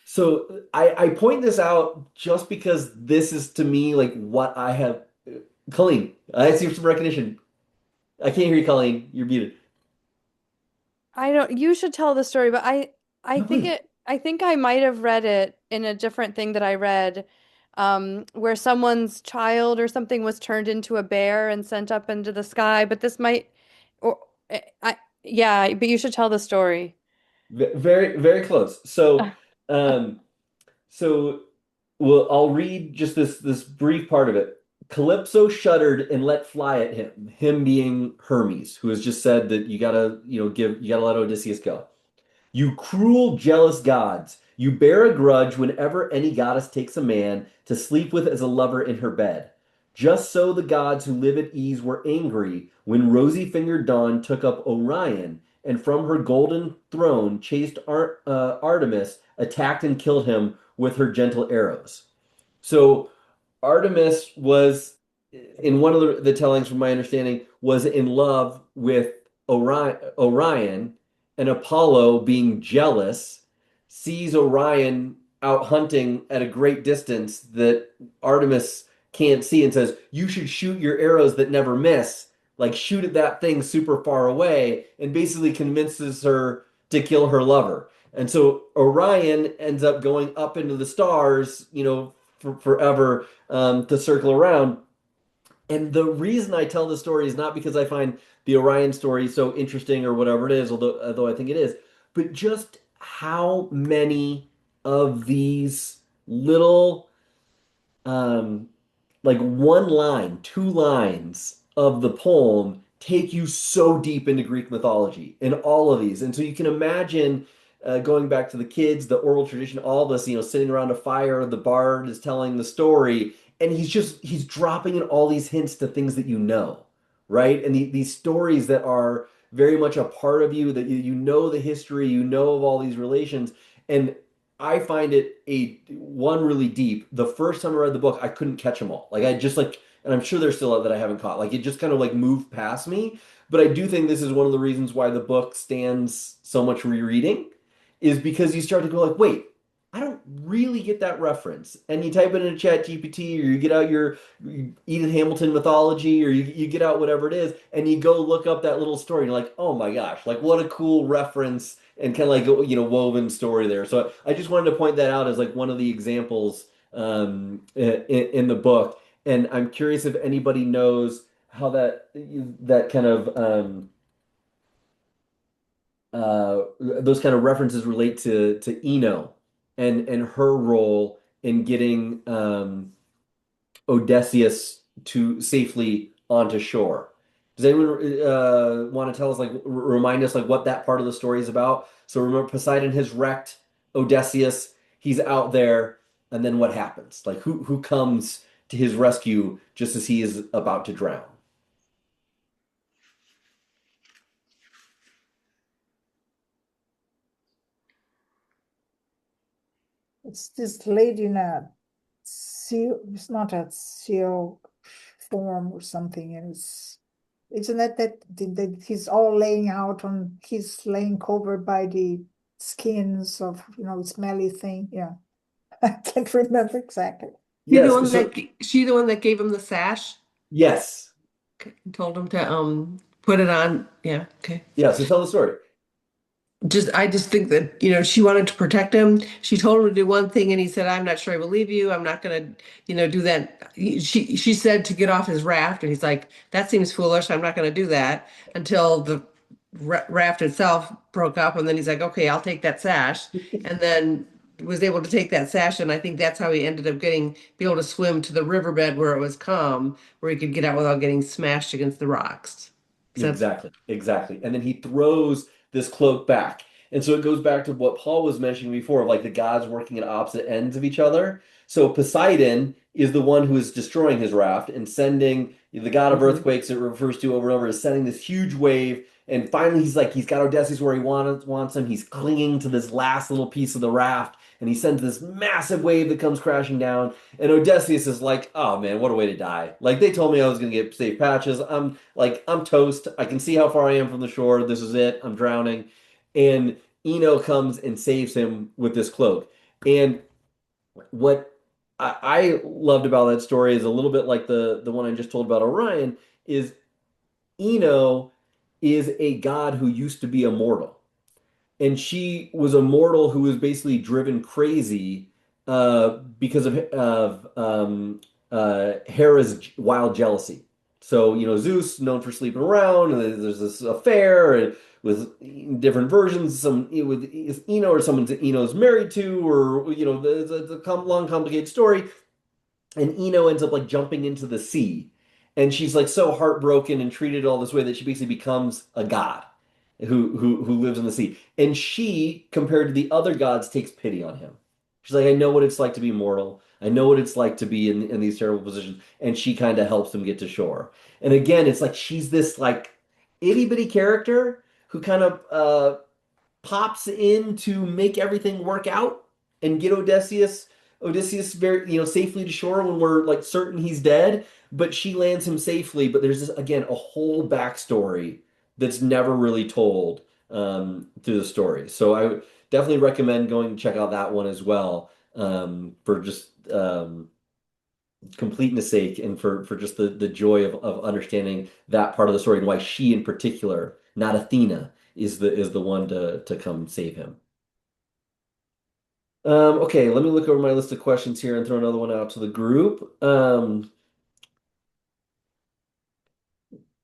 [SPEAKER 1] So I point this out just because this is to me like what I have. Colleen, I see some recognition. I can't hear you, Colleen. You're muted.
[SPEAKER 4] I don't, you should tell the story, but I
[SPEAKER 1] No,
[SPEAKER 4] think
[SPEAKER 1] please.
[SPEAKER 4] I might have read it in a different thing that I read, where someone's child or something was turned into a bear and sent up into the sky, but this might, or yeah, but you should tell the story.
[SPEAKER 1] Very, very close. Um, so I'll read just this brief part of it. Calypso shuddered and let fly at him, him being Hermes, who has just said that you gotta let Odysseus go. You cruel, jealous gods, you bear a grudge whenever any goddess takes a man to sleep with as a lover in her bed. Just so the gods who live at ease were angry when rosy-fingered Dawn took up Orion and from her golden throne chased Artemis, attacked and killed him with her gentle arrows. So Artemis was, in one of the tellings, from my understanding, was in love with Orion, and Apollo, being jealous, sees Orion out hunting at a great distance that Artemis can't see and says, "You should shoot your arrows that never miss. Like, shoot at that thing super far away," and basically convinces her to kill her lover. And so Orion ends up going up into the stars, forever to circle around. And the reason I tell the story is not because I find the Orion story so interesting or whatever it is, although I think it is, but just how many of these little um, like one line, two lines of the poem take you so deep into Greek mythology in all of these. And so you can imagine going back to the kids, the oral tradition, all this, sitting around a fire, the bard is telling the story, and he's dropping in all these hints to things that you know, right? And these stories that are very much a part of you, that you know the history, you know of all these relations. And I find it a one really deep. The first time I read the book, I couldn't catch them all. Like I just like, and I'm sure there's still out that I haven't caught. Like it just kind of like moved past me. But I do think this is one of the reasons why the book stands so much rereading, is because you start to go like, wait, I don't really get that reference. And you type it in a chat GPT, or you get out your Edith Hamilton mythology, or you get out whatever it is, and you go look up that little story, and you're like, oh my gosh, like what a cool reference and kind of like woven story there. So I just wanted to point that out as like one of the examples in the book. And I'm curious if anybody knows how that kind of those kind of references relate to Ino and her role in getting Odysseus to safely onto shore. Does anyone want to tell us, like, remind us, like, what that part of the story is about? So remember, Poseidon has wrecked Odysseus. He's out there, and then what happens? Like, who comes to his rescue just as he is about to drown?
[SPEAKER 7] It's this lady in a seal, it's not a seal form or something, and isn't that he's all laying out on, he's laying covered by the skins of, smelly thing. Yeah. I can't remember exactly.
[SPEAKER 1] Yes. So
[SPEAKER 3] She the one that gave him the sash?
[SPEAKER 1] yes.
[SPEAKER 3] Told him to put it on. Yeah, okay.
[SPEAKER 1] Yeah. So tell the story.
[SPEAKER 3] I just think that, she wanted to protect him. She told him to do one thing and he said, I'm not sure I believe you. I'm not gonna, do that. She said to get off his raft, and he's like, that seems foolish. I'm not gonna do that, until the raft itself broke up, and then he's like, okay, I'll take that sash. And then was able to take that sash, and I think that's how he ended up be able to swim to the riverbed where it was calm, where he could get out without getting smashed against the rocks. So
[SPEAKER 1] Exactly, exactly. And then he throws this cloak back. And so it goes back to what Paul was mentioning before, of like the gods working at opposite ends of each other. So Poseidon is the one who is destroying his raft and sending the god of earthquakes, it refers to over and over, is sending this huge wave. And finally, he's got Odysseus where he wants him. He's clinging to this last little piece of the raft, and he sends this massive wave that comes crashing down. And Odysseus is like, oh man, what a way to die. Like they told me I was gonna get safe patches. I'm toast. I can see how far I am from the shore. This is it. I'm drowning. And Eno comes and saves him with this cloak. And what I loved about that story is a little bit like the one I just told about Orion, is Eno is a god who used to be immortal, and she was a mortal who was basically driven crazy because of Hera's wild jealousy. So, Zeus, known for sleeping around, and there's this affair with different versions, some with Eno, or someone that Eno's married to, or, there's a long, complicated story. And Eno ends up like jumping into the sea. And she's like so heartbroken and treated all this way that she basically becomes a god who lives in the sea. And she, compared to the other gods, takes pity on him. She's like, I know what it's like to be mortal. I know what it's like to be in these terrible positions. And she kind of helps him get to shore. And again, it's like she's this like itty bitty character who kind of pops in to make everything work out and get Odysseus very, safely to shore when we're like certain he's dead, but she lands him safely. But there's this, again, a whole backstory that's never really told through the story. So I would definitely recommend going to check out that one as well, for just completeness sake, and for just the joy of understanding that part of the story, and why she in particular, not Athena, is the one to come save him. Okay, let me look over my list of questions here and throw another one out to the group.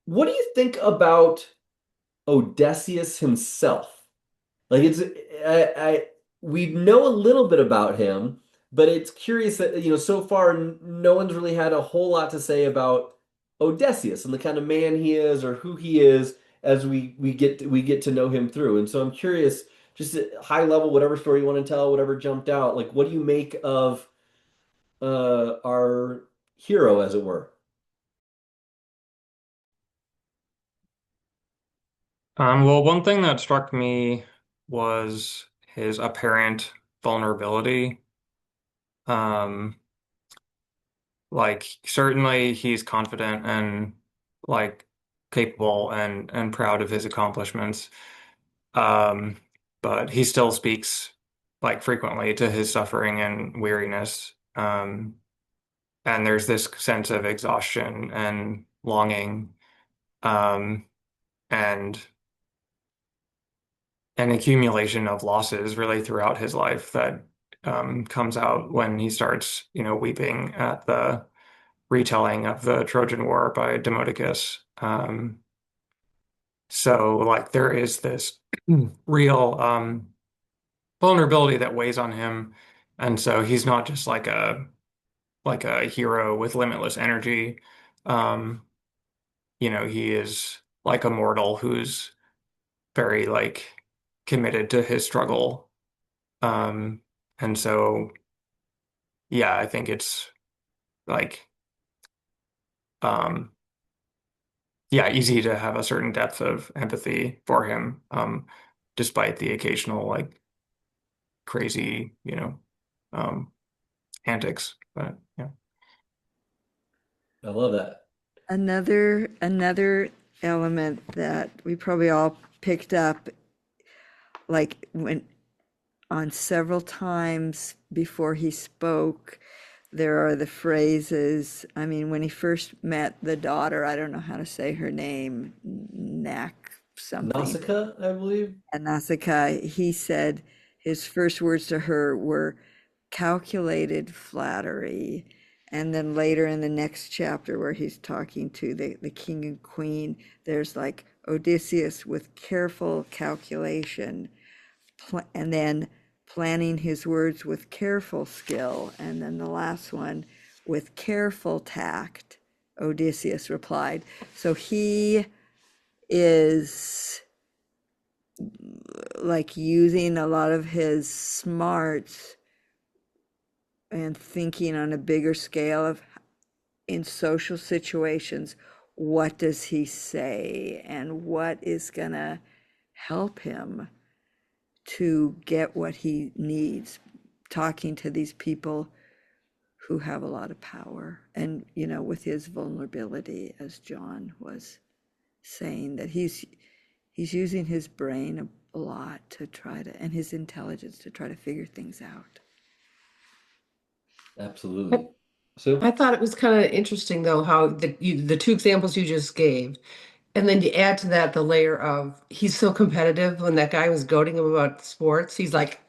[SPEAKER 1] What do you think about Odysseus himself? Like we know a little bit about him, but it's curious that so far no one's really had a whole lot to say about Odysseus and the kind of man he is or who he is as we get to know him through. And so I'm curious, just at high level, whatever story you want to tell, whatever jumped out, like what do you make of our hero, as it were?
[SPEAKER 9] Well, one thing that struck me was his apparent vulnerability. Um, like certainly he's confident and like capable and proud of his accomplishments. Um, but he still speaks like frequently to his suffering and weariness. And there's this sense of exhaustion and longing, um, and an accumulation of losses really throughout his life that comes out when he starts, weeping at the retelling of the Trojan War by Demodocus. So like there is this real vulnerability that weighs on him, and so he's not just like a hero with limitless energy. Um, he is like a mortal who's very like committed to his struggle. Um, and so yeah, I think it's like um yeah, easy to have a certain depth of empathy for him, despite the occasional like crazy, um antics. But yeah.
[SPEAKER 1] I love that.
[SPEAKER 5] Another element that we probably all picked up, like when on several times before he spoke, there are the phrases. I mean, when he first met the daughter, I don't know how to say her name, Knack something,
[SPEAKER 1] Nausicaa, I believe.
[SPEAKER 5] and Nausicaa, he said his first words to her were calculated flattery. And then later in the next chapter, where he's talking to the king and queen, there's like Odysseus with careful calculation, and then planning his words with careful skill. And then the last one, with careful tact, Odysseus replied. So he is like using a lot of his smarts and thinking on a bigger scale of in social situations, what does he say and what is gonna help him to get what he needs, talking to these people who have a lot of power, and with his vulnerability, as John was saying, that he's using his brain a lot to try to, and his intelligence to try to figure things out.
[SPEAKER 1] Absolutely. So
[SPEAKER 3] I thought it was kind of interesting though how the two examples you just gave, and then you add to that the layer of he's so competitive. When that guy was goading him about sports, he's like,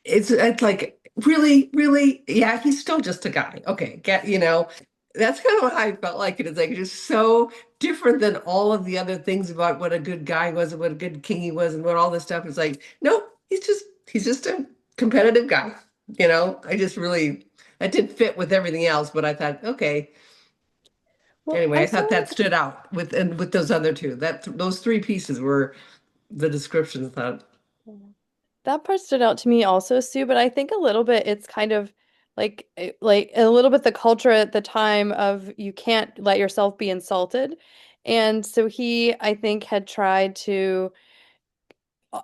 [SPEAKER 3] it's like really, really, yeah, he's still just a guy. Okay, that's kind of what I felt like. It is like just so different than all of the other things about what a good guy was and what a good king he was and what all this stuff is like. Nope, he's just a competitive guy. I just really that didn't fit with everything else, but I thought, okay.
[SPEAKER 4] Well,
[SPEAKER 3] Anyway,
[SPEAKER 4] I
[SPEAKER 3] I thought
[SPEAKER 4] saw
[SPEAKER 3] that stood out with those other two. Those three pieces were the descriptions that.
[SPEAKER 4] that part stood out to me also, Sue, but I think a little bit it's kind of like a little bit the culture at the time of you can't let yourself be insulted. And so he, I think, had tried to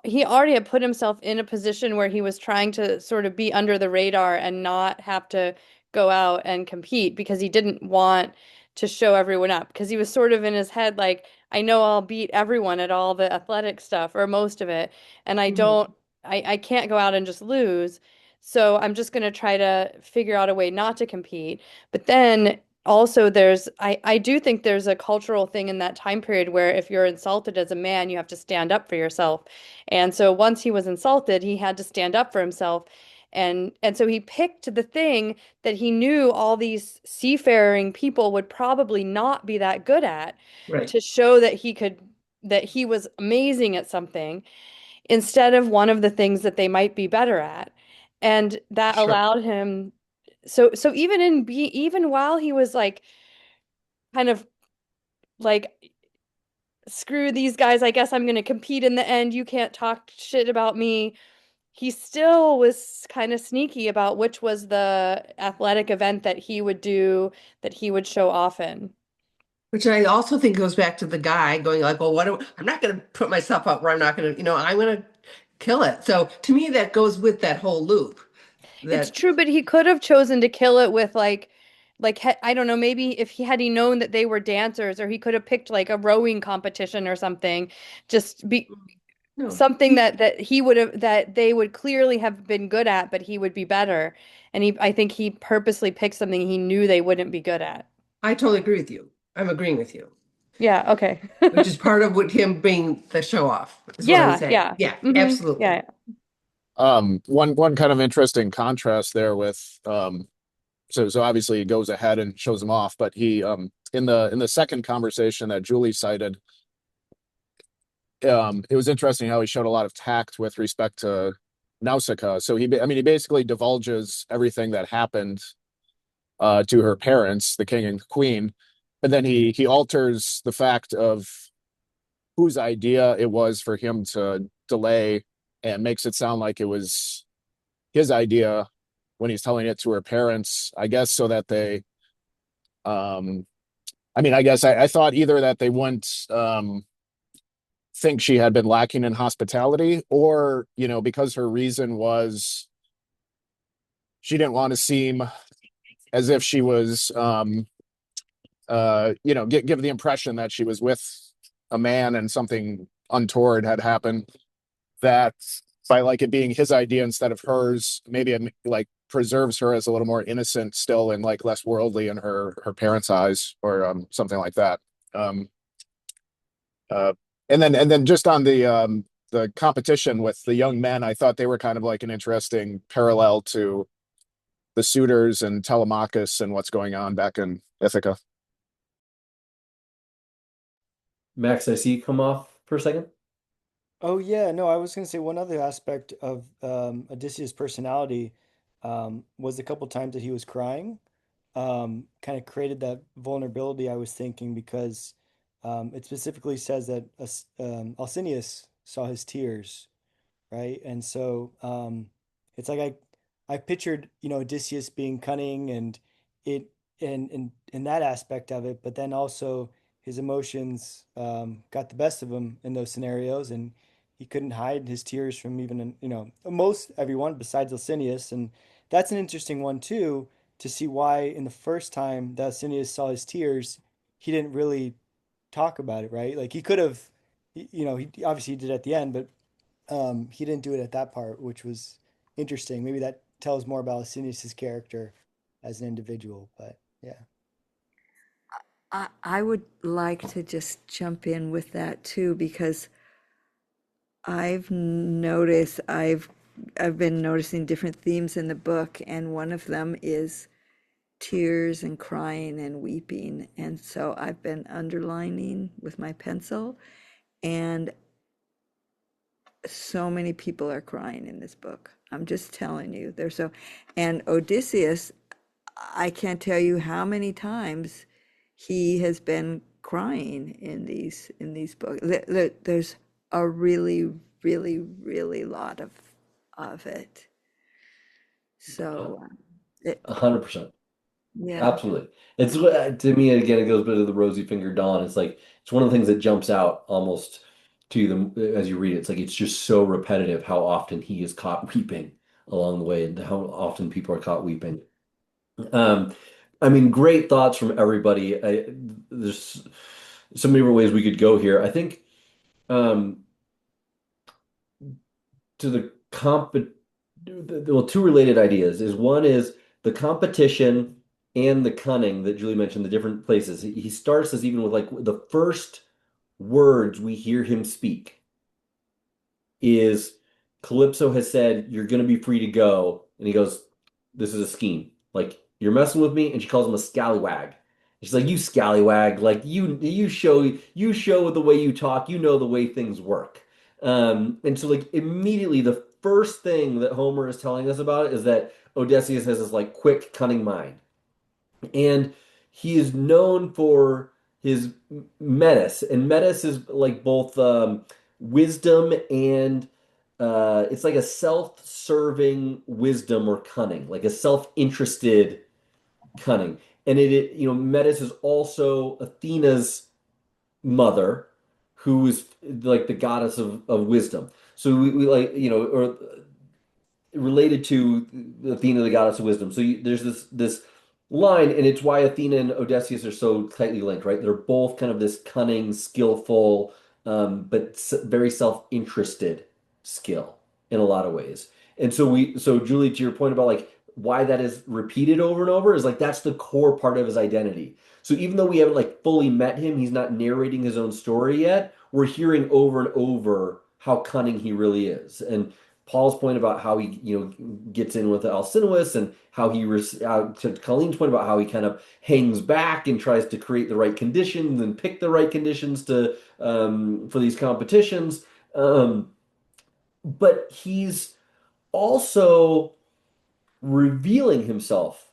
[SPEAKER 4] he already had put himself in a position where he was trying to sort of be under the radar and not have to go out and compete because he didn't want to show everyone up because he was sort of in his head like, I know I'll beat everyone at all the athletic stuff or most of it, and I
[SPEAKER 3] Mhm.
[SPEAKER 4] don't I can't go out and just lose. So I'm just going to try to figure out a way not to compete. But then also I do think there's a cultural thing in that time period where if you're insulted as a man, you have to stand up for yourself. And so once he was insulted, he had to stand up for himself. And so he picked the thing that he knew all these seafaring people would probably not be that good at
[SPEAKER 3] Right.
[SPEAKER 4] to show that he was amazing at something instead of one of the things that they might be better at. And that
[SPEAKER 3] Sure.
[SPEAKER 4] allowed him, so even while he was like kind of like, screw these guys, I guess I'm going to compete in the end. You can't talk shit about me. He still was kind of sneaky about which was the athletic event that he would do, that he would show off in.
[SPEAKER 3] Which I also think goes back to the guy going like, well, I'm not going to put myself up where I'm not going to, I'm going to kill it. So to me, that goes with that whole loop
[SPEAKER 4] It's
[SPEAKER 3] that,
[SPEAKER 4] true, but he could have chosen to kill it with I don't know, maybe if he known that they were dancers, or he could have picked like a rowing competition or something, just be
[SPEAKER 3] no,
[SPEAKER 4] something that he would have, that they would clearly have been good at, but he would be better. And I think he purposely picked something he knew they wouldn't be good at.
[SPEAKER 3] I totally agree with you. I'm agreeing with you,
[SPEAKER 4] Yeah, okay.
[SPEAKER 3] which is part of what him being the show off is what I'm
[SPEAKER 4] Yeah,
[SPEAKER 3] saying.
[SPEAKER 4] yeah.
[SPEAKER 3] Yeah,
[SPEAKER 4] Yeah.
[SPEAKER 3] absolutely.
[SPEAKER 2] One kind of interesting contrast there with so obviously he goes ahead and shows him off, but he in the second conversation that Julie cited, it was interesting how he showed a lot of tact with respect to Nausicaa. So he basically divulges everything that happened to her parents, the king and queen, but then he alters the fact of whose idea it was for him to delay, and makes it sound like it was his idea when he's telling it to her parents, I guess, so that they I guess I thought either that they wouldn't think she had been lacking in hospitality, or, because her reason was she didn't want to seem as if she was give the impression that she was with a man and something untoward had happened, that by like it being his idea instead of hers, maybe it like preserves her as a little more innocent still, and like less worldly in her parents' eyes, or something like that. Um, uh, and then just on the competition with the young men, I thought they were kind of like an interesting parallel to the suitors and Telemachus and what's going on back in Ithaca.
[SPEAKER 1] Max, I see you come off for a second.
[SPEAKER 6] Oh yeah, no, I was going to say one other aspect of Odysseus' personality was the couple times that he was crying. Kind of created that vulnerability I was thinking, because it specifically says that Alcinous saw his tears, right? And so it's like I pictured, Odysseus being cunning and it and in that aspect of it, but then also his emotions got the best of him in those scenarios, and he couldn't hide his tears from even most everyone besides Alcinous. And that's an interesting one too, to see why in the first time that Alcinous saw his tears, he didn't really talk about it, right? Like he could have, he obviously did at the end, but he didn't do it at that part, which was interesting. Maybe that tells more about Asinius's character as an individual. But yeah.
[SPEAKER 5] I would like to just jump in with that too, because I've been noticing different themes in the book, and one of them is tears and crying and weeping. And so I've been underlining with my pencil, and so many people are crying in this book. I'm just telling you. And Odysseus, I can't tell you how many times he has been crying in these books. There's a really, really, really lot of it. So it,
[SPEAKER 1] 100%.
[SPEAKER 5] yeah.
[SPEAKER 1] Absolutely. It's to me again, it goes a bit of the rosy finger dawn. It's like it's one of the things that jumps out almost to you as you read it. It's like it's just so repetitive how often he is caught weeping along the way, and how often people are caught weeping. Um, I mean, great thoughts from everybody. There's so many different ways we could go here. I think um, to the well, two related ideas is one is the competition and the cunning that Julie mentioned, the different places. He starts this even with like the first words we hear him speak is Calypso has said, "You're going to be free to go." And he goes, "This is a scheme. Like, you're messing with me." And she calls him a scallywag. She's like, "You scallywag. Like, you show with the way you talk, you know the way things work." And so like immediately the first thing that Homer is telling us about is that Odysseus has this like quick, cunning mind. And he is known for his menace, and menace is like both wisdom and it's like a self-serving wisdom or cunning, like a self-interested cunning. And Metis is also Athena's mother, who is like the goddess of wisdom. So we like, or related to Athena, the goddess of wisdom. So there's this line, and it's why Athena and Odysseus are so tightly linked, right? They're both kind of this cunning, skillful, but very self-interested skill in a lot of ways. And so Julie, to your point about like why that is repeated over and over is like that's the core part of his identity. So even though we haven't like fully met him, he's not narrating his own story yet. We're hearing over and over how cunning he really is. And Paul's point about how he, gets in with Alcinous and how to Colleen's point about how he kind of hangs back and tries to create the right conditions and pick the right conditions to for these competitions. But he's also revealing himself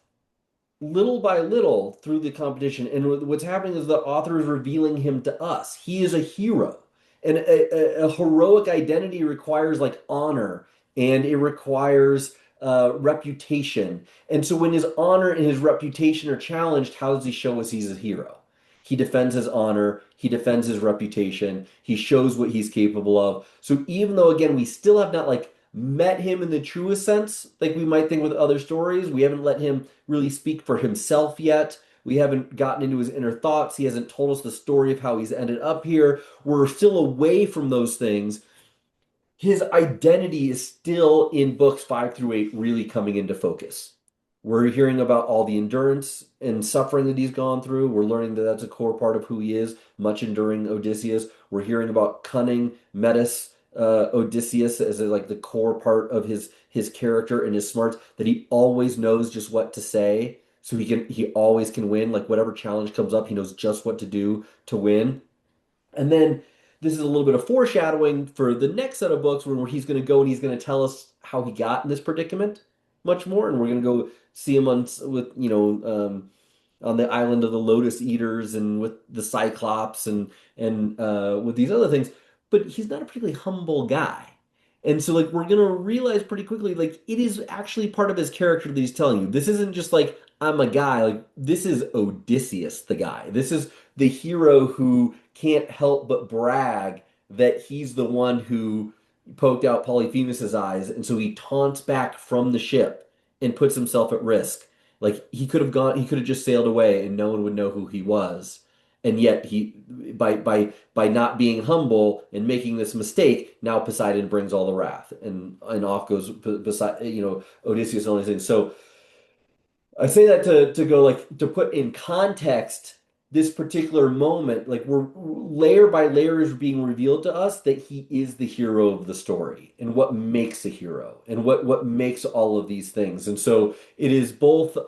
[SPEAKER 1] little by little through the competition. And what's happening is the author is revealing him to us. He is a hero. And a heroic identity requires like honor and it requires reputation. And so when his honor and his reputation are challenged, how does he show us he's a hero? He defends his honor, he defends his reputation, he shows what he's capable of. So even though, again, we still have not like met him in the truest sense, like we might think with other stories, we haven't let him really speak for himself yet. We haven't gotten into his inner thoughts. He hasn't told us the story of how he's ended up here. We're still away from those things. His identity is still in books 5 through 8 really coming into focus. We're hearing about all the endurance and suffering that he's gone through. We're learning that that's a core part of who he is, much enduring Odysseus. We're hearing about cunning Metis, Odysseus as like the core part of his character and his smarts, that he always knows just what to say. So he always can win. Like whatever challenge comes up, he knows just what to do to win. And then this is a little bit of foreshadowing for the next set of books where he's going to go and he's going to tell us how he got in this predicament much more. And we're going to go see him on the island of the Lotus Eaters and with the Cyclops and with these other things. But he's not a particularly humble guy. And so like we're gonna realize pretty quickly, like it is actually part of his character that he's telling you. This isn't just like I'm a guy, like this is Odysseus the guy. This is the hero who can't help but brag that he's the one who poked out Polyphemus's eyes, and so he taunts back from the ship and puts himself at risk. Like he could have just sailed away and no one would know who he was. And yet he by not being humble and making this mistake, now Poseidon brings all the wrath and off goes beside Odysseus and all these things. So I say that to go like to put in context this particular moment, like we're layer by layer is being revealed to us that he is the hero of the story and what makes a hero and what makes all of these things. And so it is both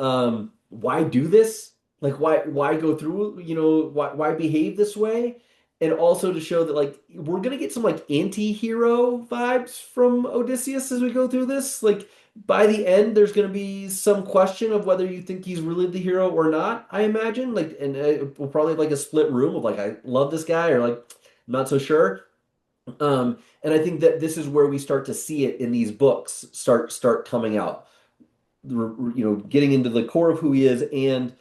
[SPEAKER 1] why do this? Like why go through, why behave this way? And also to show that like we're gonna get some like anti-hero vibes from Odysseus as we go through this. Like by the end, there's going to be some question of whether you think he's really the hero or not, I imagine. Like, and we'll probably have like a split room of like, I love this guy or like, I'm not so sure. And I think that this is where we start to see it in these books start coming out. Getting into the core of who he is and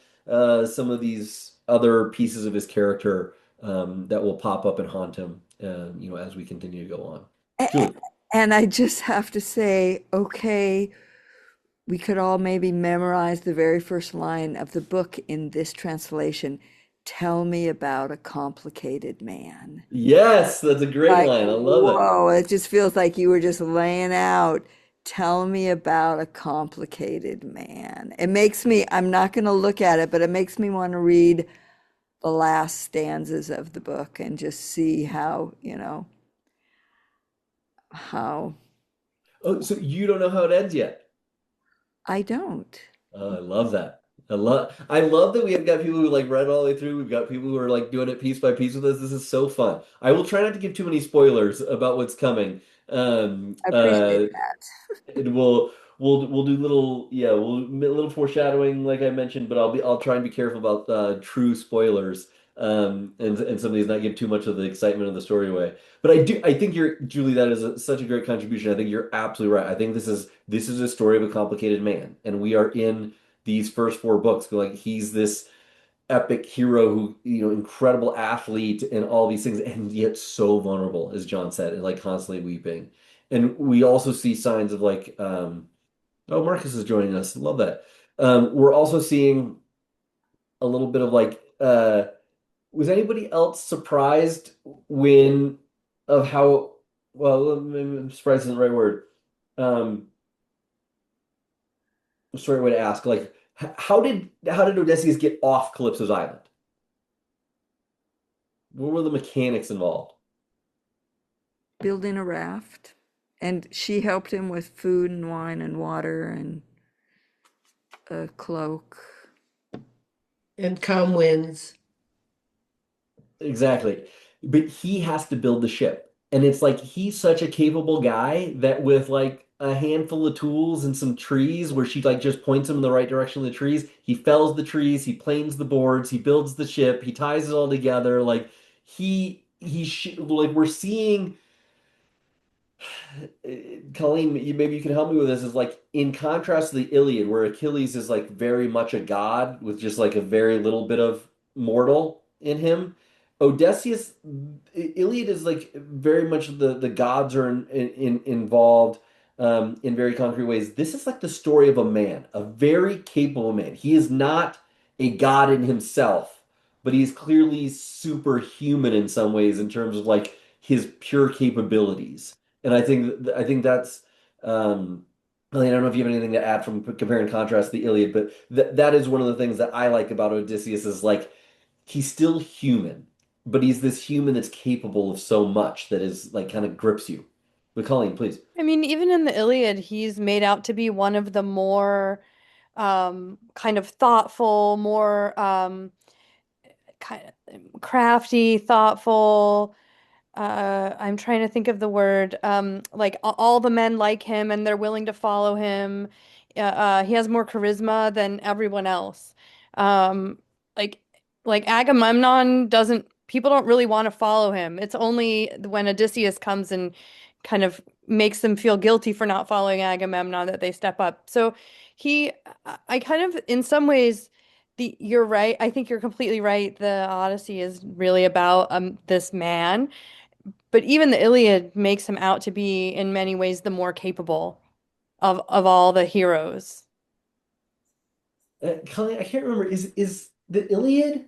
[SPEAKER 1] some of these other pieces of his character that will pop up and haunt him, as we continue to go on. Julie.
[SPEAKER 5] And I just have to say, okay, we could all maybe memorize the very first line of the book in this translation. Tell me about a complicated man.
[SPEAKER 1] Yes, that's a great line. I love it.
[SPEAKER 5] Whoa, it just feels like you were just laying out. Tell me about a complicated man. It makes me, I'm not going to look at it, but it makes me want to read the last stanzas of the book and just see how, how.
[SPEAKER 1] Oh, so you don't know how it ends yet?
[SPEAKER 5] I don't.
[SPEAKER 1] Oh, I love that. I love that we have got people who like read all the way through. We've got people who are like doing it piece by piece with us. This is so fun. I will try not to give too many spoilers about what's coming.
[SPEAKER 5] I appreciate that.
[SPEAKER 1] And we'll do little little foreshadowing like I mentioned, but I'll try and be careful about true spoilers and some of these not give too much of the excitement of the story away. But I think you're Julie, that is such a great contribution. I think you're absolutely right. I think this is a story of a complicated man, and we are in these first four books like he's this epic hero who, incredible athlete and all these things, and yet so vulnerable, as John said, and like constantly weeping. And we also see signs of like, oh, Marcus is joining us. Love that. We're also seeing a little bit of like, was anybody else surprised when of how, well, maybe surprised isn't the right word. Um, Sorry, way to ask. Like, how did Odysseus get off Calypso's island? What were the mechanics involved?
[SPEAKER 5] Building a raft. And she helped him with food and wine and water and a cloak.
[SPEAKER 3] And calm winds.
[SPEAKER 1] Exactly. But he has to build the ship. And it's like he's such a capable guy that with like a handful of tools and some trees where she like just points him in the right direction of the trees, he fells the trees, he planes the boards, he builds the ship, he ties it all together. Like like we're seeing Colleen, maybe you can help me with this. Is like in contrast to the Iliad, where Achilles is like very much a god with just like a very little bit of mortal in him. Odysseus, Iliad is like very much the gods are involved in very concrete ways. This is like the story of a man, a very capable man. He is not a god in himself, but he's clearly superhuman in some ways in terms of like his pure capabilities. And I think that's I don't know if you have anything to add from compare and contrast the Iliad, but that is one of the things that I like about Odysseus is like he's still human, but he's this human that's capable of so much that is like kind of grips you. But Colleen, please.
[SPEAKER 4] I mean, even in the Iliad, he's made out to be one of the more kind of thoughtful, more kind of crafty, thoughtful. I'm trying to think of the word. Like all the men like him and they're willing to follow him. He has more charisma than everyone else. Um, like like Agamemnon doesn't. People don't really want to follow him. It's only when Odysseus comes and kind of makes them feel guilty for not following Agamemnon that they step up. So he, I kind of, in some ways. You're right. I think you're completely right. The Odyssey is really about this man, but even the Iliad makes him out to be, in many ways, the more capable of all the heroes.
[SPEAKER 1] Colleen, I can't remember. Is the Iliad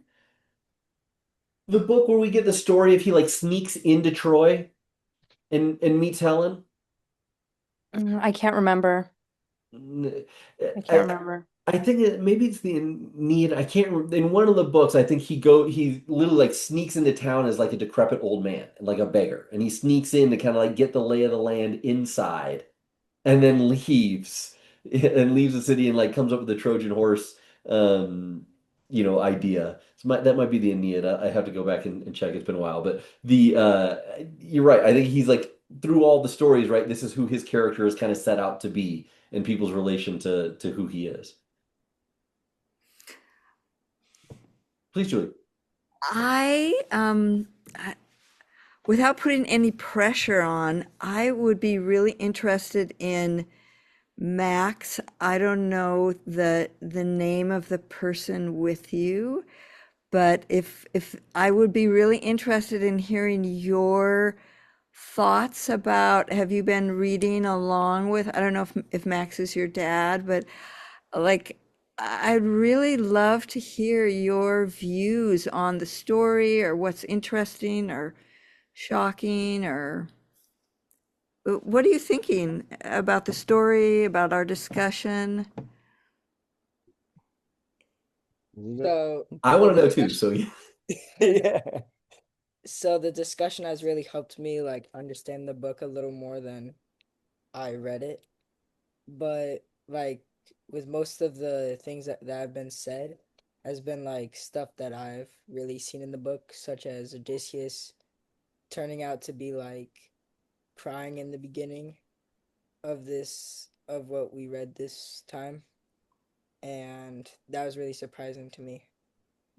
[SPEAKER 1] the book where we get the story if he like sneaks into Troy and meets Helen?
[SPEAKER 4] I can't remember.
[SPEAKER 1] N-
[SPEAKER 4] I can't
[SPEAKER 1] I
[SPEAKER 4] remember.
[SPEAKER 1] I think that maybe it's the need. I can't remember. In one of the books, I think he literally like sneaks into town as like a decrepit old man, like a beggar, and he sneaks in to kind of like get the lay of the land inside, and then leaves and leaves the city and like comes up with the Trojan horse, idea. So that might be the Aeneid. I have to go back and check. It's been a while, but you're right. I think he's like through all the stories, right? This is who his character is kind of set out to be and people's relation to who he is. Please, Julie.
[SPEAKER 5] I without putting any pressure on, I would be really interested in Max. I don't know the name of the person with you, but if I would be really interested in hearing your thoughts about, have you been reading along with, I don't know if Max is your dad, but like I'd really love to hear your views on the story or what's interesting or shocking or what are you thinking about the story, about our discussion?
[SPEAKER 10] So
[SPEAKER 1] I
[SPEAKER 10] the
[SPEAKER 1] want to know too.
[SPEAKER 10] discussion,
[SPEAKER 1] So yeah.
[SPEAKER 10] yeah. So the discussion has really helped me like understand the book a little more than I read it. But like with most of the things that have been said has been like stuff that I've really seen in the book, such as Odysseus turning out to be like crying in the beginning of this of what we read this time, and that was really surprising to me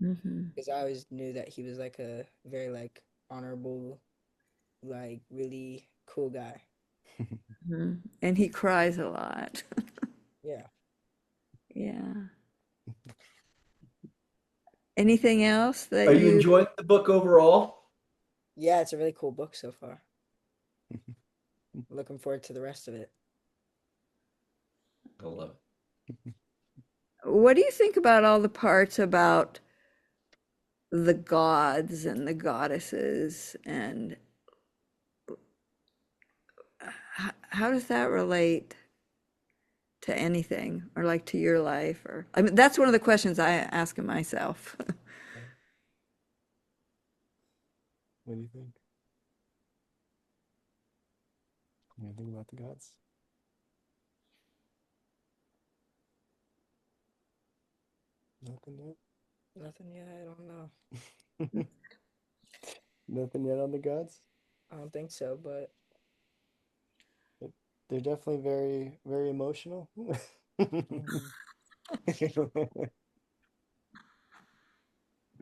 [SPEAKER 5] Hmm.
[SPEAKER 10] because I always knew that he was like a very like honorable, like really cool guy.
[SPEAKER 5] And he cries a lot.
[SPEAKER 10] Yeah.
[SPEAKER 5] Yeah. Anything else
[SPEAKER 1] Are
[SPEAKER 5] that
[SPEAKER 1] you
[SPEAKER 5] you,
[SPEAKER 1] enjoying the book overall?
[SPEAKER 10] Yeah, it's a really cool book so far. Looking forward to the rest of it.
[SPEAKER 1] I love
[SPEAKER 5] what do you think about all the parts about the gods and the goddesses and how does that relate to anything or like to your life or I mean that's one of the questions I ask of myself.
[SPEAKER 11] What do you think? Anything about the gods? Nothing yet?
[SPEAKER 10] Nothing yet, I don't know.
[SPEAKER 11] Nothing yet on the gods?
[SPEAKER 10] I don't think so, but
[SPEAKER 11] But they're definitely very, very emotional.
[SPEAKER 10] mhm.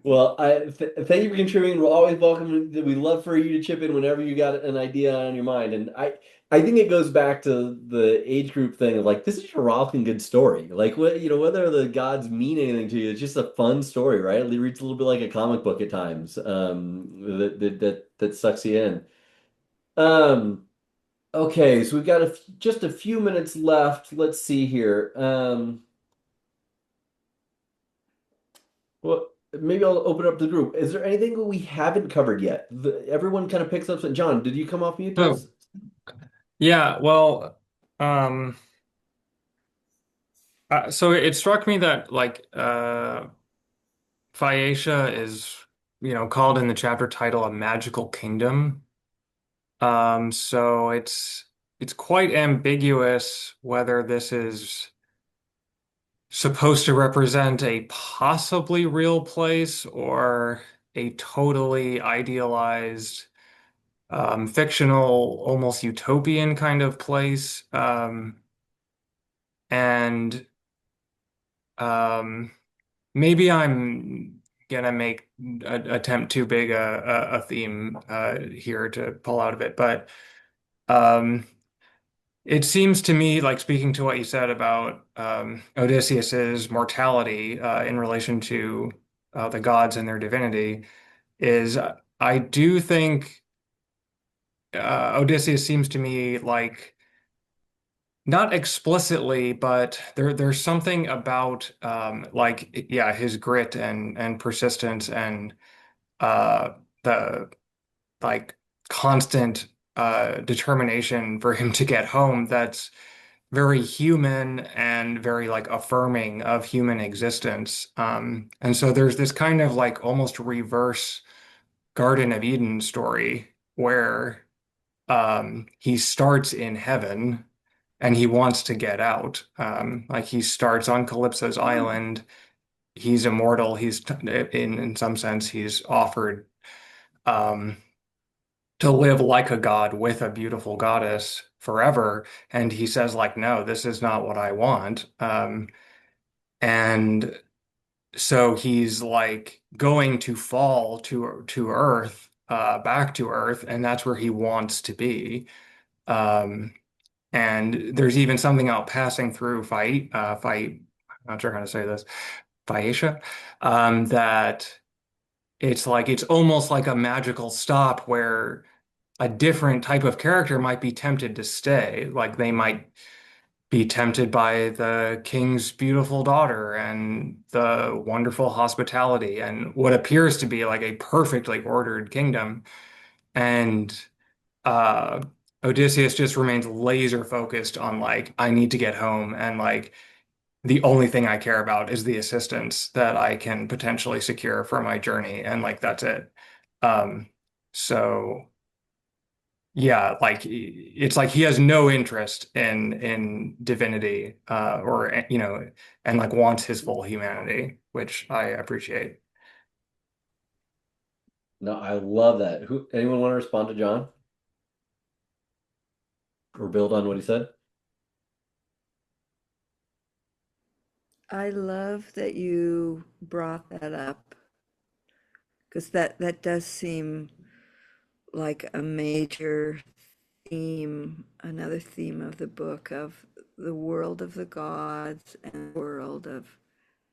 [SPEAKER 1] Well, thank you for contributing. We're always welcome. We love for you to chip in whenever you got an idea on your mind. And I think it goes back to the age group thing of like, this is a rollicking good story. Like what, whether the gods mean anything to you, it's just a fun story, right? It reads a little bit like a comic book at times. That sucks you in. Um, okay, so we've got just a few minutes left. Let's see here. Well, maybe I'll open up the group. Is there anything that we haven't covered yet? Everyone kind of picks up. John, did you come off mute?
[SPEAKER 9] So, yeah, well, um, so it struck me that like Phaeacia is, called in the chapter title a magical kingdom. So it's quite ambiguous whether this is supposed to represent a possibly real place or a totally idealized, fictional, almost utopian kind of place. And um, maybe I'm gonna make attempt too big a theme here to pull out of it, but um, it seems to me, like speaking to what you said about Odysseus's mortality in relation to the gods and their divinity, is I do think Odysseus seems to me like not explicitly, but there's something about like yeah, his grit and persistence and uh, the like constant determination for him to get home that's very human and very like affirming of human existence. And so there's this kind of like almost reverse Garden of Eden story where he starts in heaven and he wants to get out. Like he starts on Calypso's island. He's immortal. He's in some sense he's offered um, to live like a god with a beautiful goddess forever. And he says, like, no, this is not what I want. And so he's like going to fall to Earth, back to Earth, and that's where he wants to be. Um, and there's even something out passing through Phi, I'm not sure how to say this, Phaeacia, that it's almost like a magical stop where a different type of character might be tempted to stay. Like they might be tempted by the king's beautiful daughter and the wonderful hospitality and what appears to be like a perfectly ordered kingdom. And uh, Odysseus just remains laser focused on like, I need to get home. And like, the only thing I care about is the assistance that I can potentially secure for my journey. And like, that's it. Um, so yeah, like it's like he has no interest in divinity or and like wants his full humanity, which I appreciate.
[SPEAKER 1] No, I love that. Anyone want to respond to John or build on what he said?
[SPEAKER 5] I love that you brought that up because that does seem like a major theme, another theme of the book of the world of the gods and the world of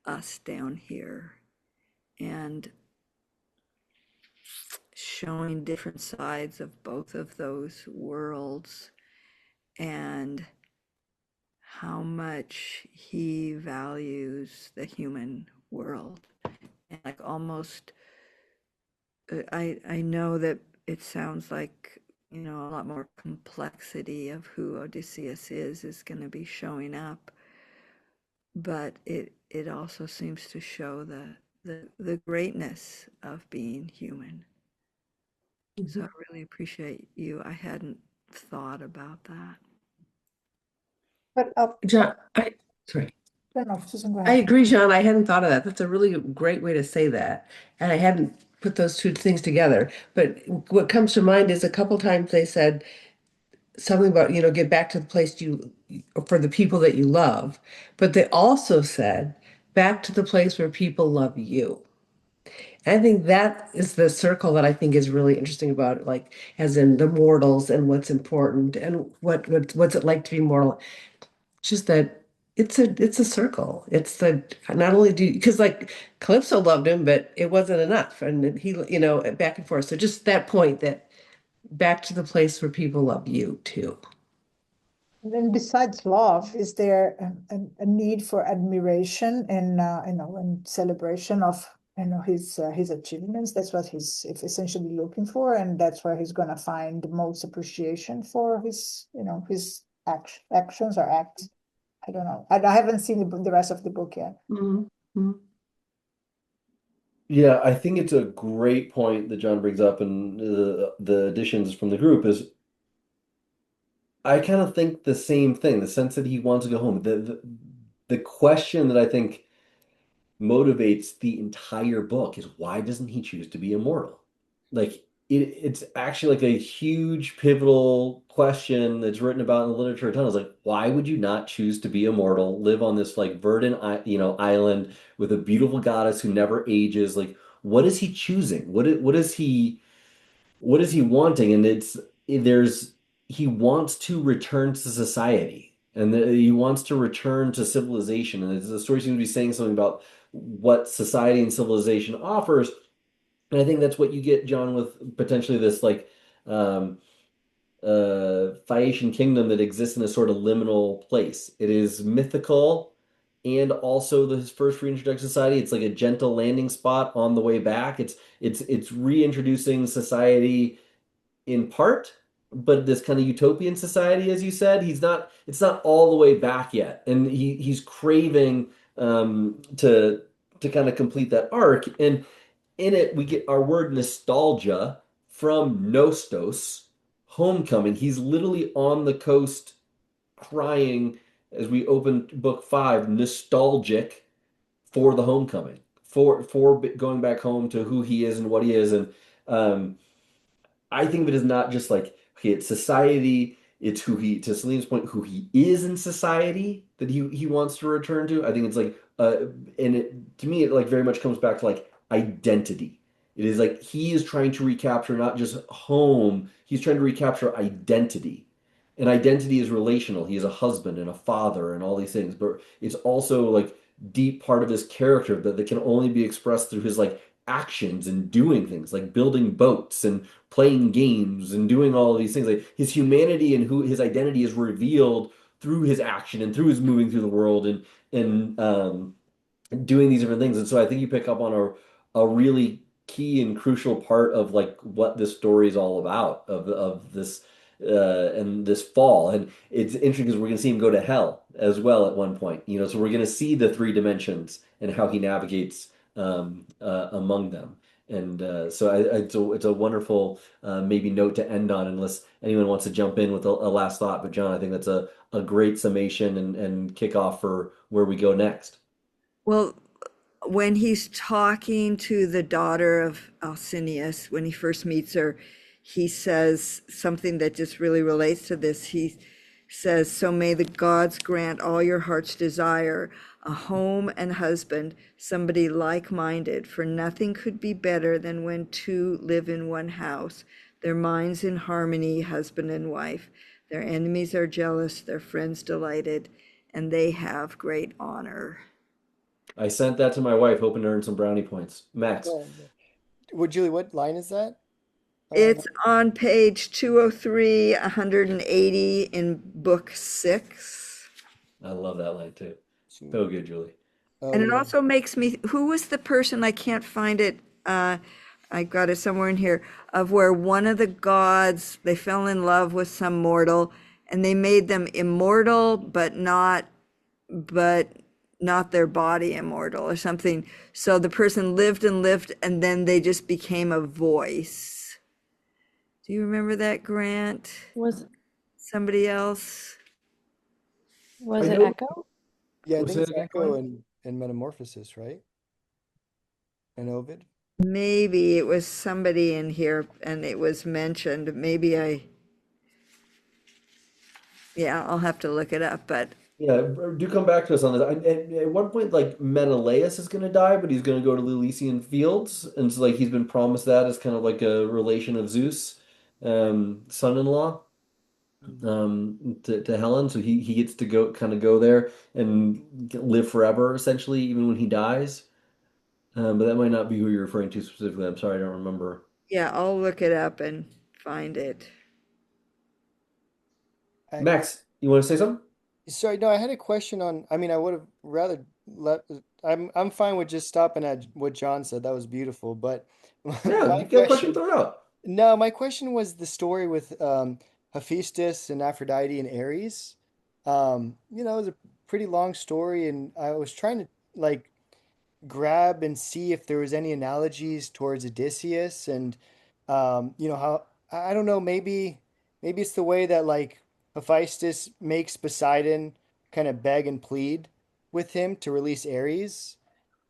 [SPEAKER 5] us down here, and showing different sides of both of those worlds and how much he values the human world. And like almost, I know that it sounds like, a lot more complexity of who Odysseus is going to be showing up, but it also seems to show the greatness of being human. So I really appreciate you. I hadn't thought about that.
[SPEAKER 7] But
[SPEAKER 3] John, sorry.
[SPEAKER 7] no, no, Susan, go
[SPEAKER 3] I
[SPEAKER 7] ahead.
[SPEAKER 3] agree, John. I hadn't thought of that. That's a really great way to say that. And I hadn't put those two things together. But what comes to mind is a couple times they said something about, get back to the place for the people that you love. But they also said, back to the place where people love you. And I think that is the circle that I think is really interesting about it, like as in the mortals and what's important and what's it like to be mortal. Just that it's a circle. It's the not only do because like Calypso loved him, but it wasn't enough, and he back and forth. So just that point that back to the place where people love you too.
[SPEAKER 7] And then besides love, is there a need for admiration and and celebration of his achievements? That's what he's essentially looking for, and that's where he's gonna find the most appreciation for his actions or acts. I don't know. I haven't seen the rest of the book yet.
[SPEAKER 3] Mhm.
[SPEAKER 1] Yeah, I think it's a great point that John brings up, and the additions from the group is I kind of think the same thing, the sense that he wants to go home. The question that I think motivates the entire book is why doesn't he choose to be immortal? Like it's actually like a huge pivotal question that's written about in the literature a ton. It's like, why would you not choose to be immortal, live on this like verdant, island with a beautiful goddess who never ages? Like, what is he choosing? What is he wanting? And there's he wants to return to society, and he wants to return to civilization. And the story seems to be saying something about what society and civilization offers. And I think that's what you get, John, with potentially this like um, Phaeacian kingdom that exists in a sort of liminal place. It is mythical and also his first reintroduction society. It's like a gentle landing spot on the way back. It's reintroducing society in part, but this kind of utopian society, as you said, it's not all the way back yet. And he's craving to kind of complete that arc. And in it, we get our word nostalgia from Nostos, homecoming. He's literally on the coast crying as we open book 5, nostalgic for the homecoming, for going back home to who he is and what he is. And I think of it as not just like, okay, it's society, it's who he, to Celine's point, who he is in society that he wants to return to. I think it's like, and it to me, it like very much comes back to like identity. It is like he is trying to recapture not just home, he's trying to recapture identity. And identity is relational. He is a husband and a father and all these things, but it's also like deep part of his character that can only be expressed through his like actions and doing things like building boats and playing games and doing all of these things. Like his humanity and who his identity is revealed through his action and through his moving through the world and doing these different things. And so I think you pick up on a really key and crucial part of like what this story is all about of this and this fall. And it's interesting because we're going to see him go to hell as well at one point. So we're going to see the three dimensions and how he navigates among them. And so it's a wonderful maybe note to end on, unless anyone wants to jump in with a last thought. But John, I think that's a great summation and kickoff for where we go next.
[SPEAKER 5] Well, when he's talking to the daughter of Alcinous, when he first meets her, he says something that just really relates to this. He says, "So may the gods grant all your heart's desire. a home and husband, somebody like-minded, for nothing could be better than when two live in one house, their minds in harmony, husband and wife. Their enemies are jealous, their friends delighted, and they have great honor.
[SPEAKER 1] I sent that to my wife, hoping to earn some brownie points. Max.
[SPEAKER 11] Oh, okay. Well, Julie, what line is that?
[SPEAKER 5] It's on page 203, 180 in book 6.
[SPEAKER 1] I love that line too. So good, Julie.
[SPEAKER 5] And it
[SPEAKER 11] Yeah.
[SPEAKER 5] also makes me, who was the person, I can't find it, I got it somewhere in here, of where one of the gods, they fell in love with some mortal and they made them immortal, but not their body immortal or something. So the person lived and then they just became a voice. Do you remember that, Grant?
[SPEAKER 4] Was
[SPEAKER 5] Somebody else?
[SPEAKER 4] was
[SPEAKER 1] I
[SPEAKER 4] it
[SPEAKER 1] know.
[SPEAKER 4] Echo?
[SPEAKER 11] Yeah, I
[SPEAKER 1] Was
[SPEAKER 11] think
[SPEAKER 1] it
[SPEAKER 11] it's
[SPEAKER 1] again,
[SPEAKER 11] Echo
[SPEAKER 1] Glenn?
[SPEAKER 11] and Metamorphosis, right? And Ovid.
[SPEAKER 5] Maybe it was somebody in here and it was mentioned. Yeah, I'll have to look it up, but
[SPEAKER 1] Yeah, do come back to us on this. At one point, like Menelaus is going to die, but he's going to go to the Elysian Fields, and so like he's been promised that as kind of like a relation of Zeus, son-in-law, to Helen. So he gets to go there and live forever, essentially, even when he dies. But that might not be who you're referring to specifically. I'm sorry, I don't remember.
[SPEAKER 5] yeah, I'll look it up and find it.
[SPEAKER 11] I,
[SPEAKER 1] Max, you want to say something?
[SPEAKER 11] sorry, no, I had a question on. I mean, I would have rather let. I'm fine with just stopping at what John said. That was beautiful, but
[SPEAKER 1] Yeah,
[SPEAKER 11] my
[SPEAKER 1] you got a question?
[SPEAKER 11] question.
[SPEAKER 1] Throw it out.
[SPEAKER 11] No, my question was the story with Hephaestus and Aphrodite and Ares. It was a pretty long story, and I was trying to like grab and see if there was any analogies towards Odysseus and how I don't know, maybe it's the way that like Hephaestus makes Poseidon kind of beg and plead with him to release Ares,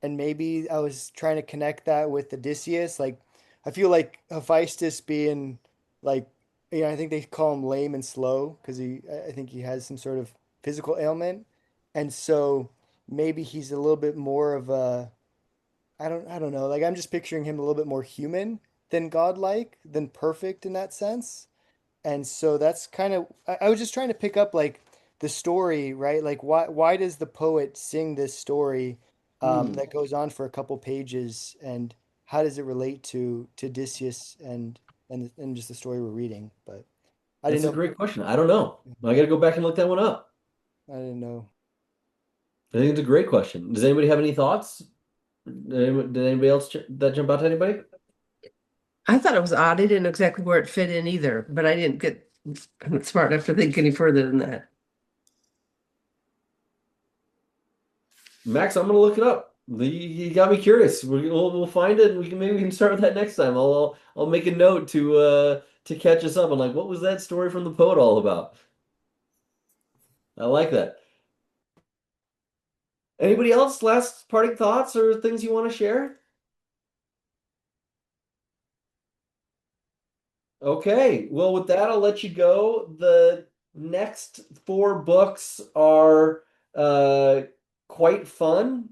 [SPEAKER 11] and maybe I was trying to connect that with Odysseus. Like, I feel like Hephaestus being like, I think they call him lame and slow because I think he has some sort of physical ailment, and so maybe he's a little bit more of a, I don't know. Like, I'm just picturing him a little bit more human than godlike, than perfect in that sense. And so that's kind of, I was just trying to pick up like the story, right? Like why does the poet sing this story
[SPEAKER 1] Hmm.
[SPEAKER 11] that goes on for a couple pages, and how does it relate to Odysseus and just the story we're reading? But I didn't
[SPEAKER 1] That's a
[SPEAKER 11] know.
[SPEAKER 1] great question. I don't know. I got to go back and look that one up.
[SPEAKER 11] I didn't know.
[SPEAKER 1] I think it's a great question. Does anybody have any thoughts? Did anybody else that jump out to anybody?
[SPEAKER 3] I thought it was odd. I didn't know exactly where it fit in either, but I didn't get smart enough to think any further than that.
[SPEAKER 1] Max, I'm gonna look it up. You got me curious. We'll find it, and we can start with that next time. I'll make a note to catch us up on like what was that story from the poet all about. I like that. Anybody else? Last parting thoughts or things you want to share? Okay, well, with that, I'll let you go. The next four books are uh, quite fun.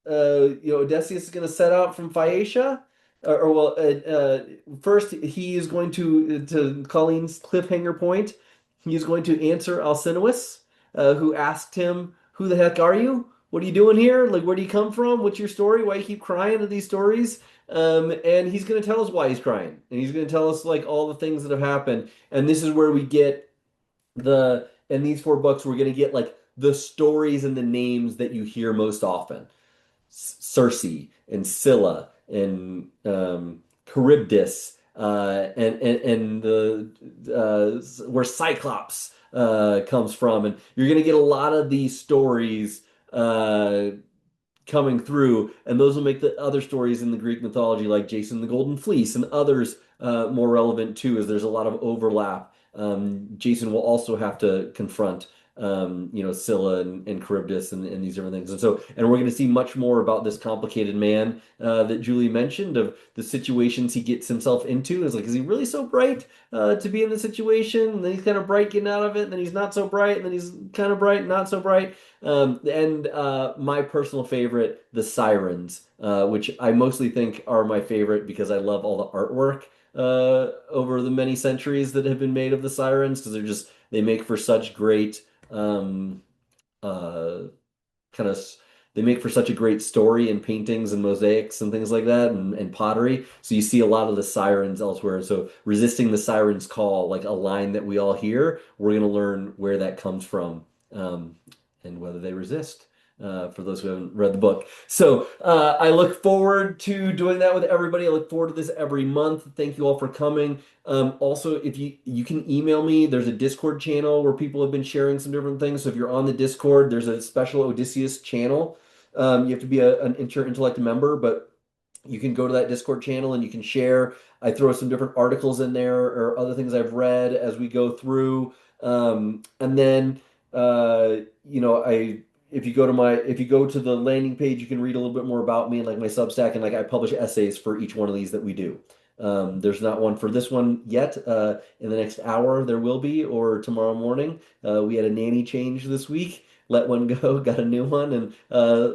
[SPEAKER 1] Odysseus is going to set out from Phaeacia, first he is going to Colleen's cliffhanger point. He is going to answer Alcinous, who asked him, "Who the heck are you? What are you doing here? Like, where do you come from? What's your story? Why you keep crying at these stories?" And he's going to tell us why he's crying, and he's going to tell us like all the things that have happened. And this is where we get in these four books, we're going to get like the stories and the names that you hear most often. Circe and Scylla and Charybdis and the where Cyclops comes from, and you're going to get a lot of these stories coming through, and those will make the other stories in the Greek mythology, like Jason the Golden Fleece and others, more relevant too, as there's a lot of overlap. Jason will also have to confront Scylla and Charybdis and these different things. And we're going to see much more about this complicated man that Julie mentioned, of the situations he gets himself into. It's like, is he really so bright to be in the situation? And then he's kind of bright getting out of it, and then he's not so bright, and then he's kind of bright, not so bright. And my personal favorite, the sirens, which I mostly think are my favorite because I love all the artwork over the many centuries that have been made of the sirens, because they make for such great uh, kind of they make for such a great story in paintings and mosaics and things like that, and pottery. So you see a lot of the sirens elsewhere. So resisting the siren's call, like a line that we all hear, we're going to learn where that comes from, and whether they resist. For those who haven't read the book. So I look forward to doing that with everybody. I look forward to this every month. Thank you all for coming. Also, if you can email me, there's a Discord channel where people have been sharing some different things. So if you're on the Discord, there's a special Odysseus channel. You have to be an Intellect member, but you can go to that Discord channel and you can share. I throw some different articles in there or other things I've read as we go through. And then, I if you go to the landing page, you can read a little bit more about me and like my Substack, and like I publish essays for each one of these that we do. There's not one for this one yet. In the next hour, there will be, or tomorrow morning. We had a nanny change this week. Let one go, got a new one, and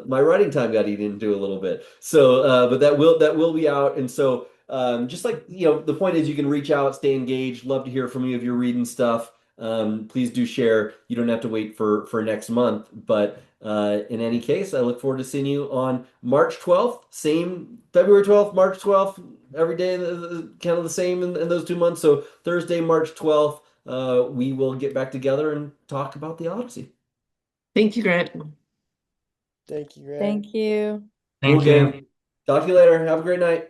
[SPEAKER 1] my writing time got eaten into a little bit. So, but that will be out, and so just like the point is, you can reach out, stay engaged. Love to hear from you if you're reading stuff. Please do share. You don't have to wait for next month, but in any case, I look forward to seeing you on March 12th. Same February 12th, March 12th. Every day, kind of the same in those 2 months. So Thursday, March 12th, we will get back together and talk about the Odyssey.
[SPEAKER 3] Thank you, Grant.
[SPEAKER 11] Thank you, Grant.
[SPEAKER 4] Thank you.
[SPEAKER 9] Thank
[SPEAKER 1] Cool,
[SPEAKER 9] you.
[SPEAKER 1] gang. Talk to you later. Have a great night.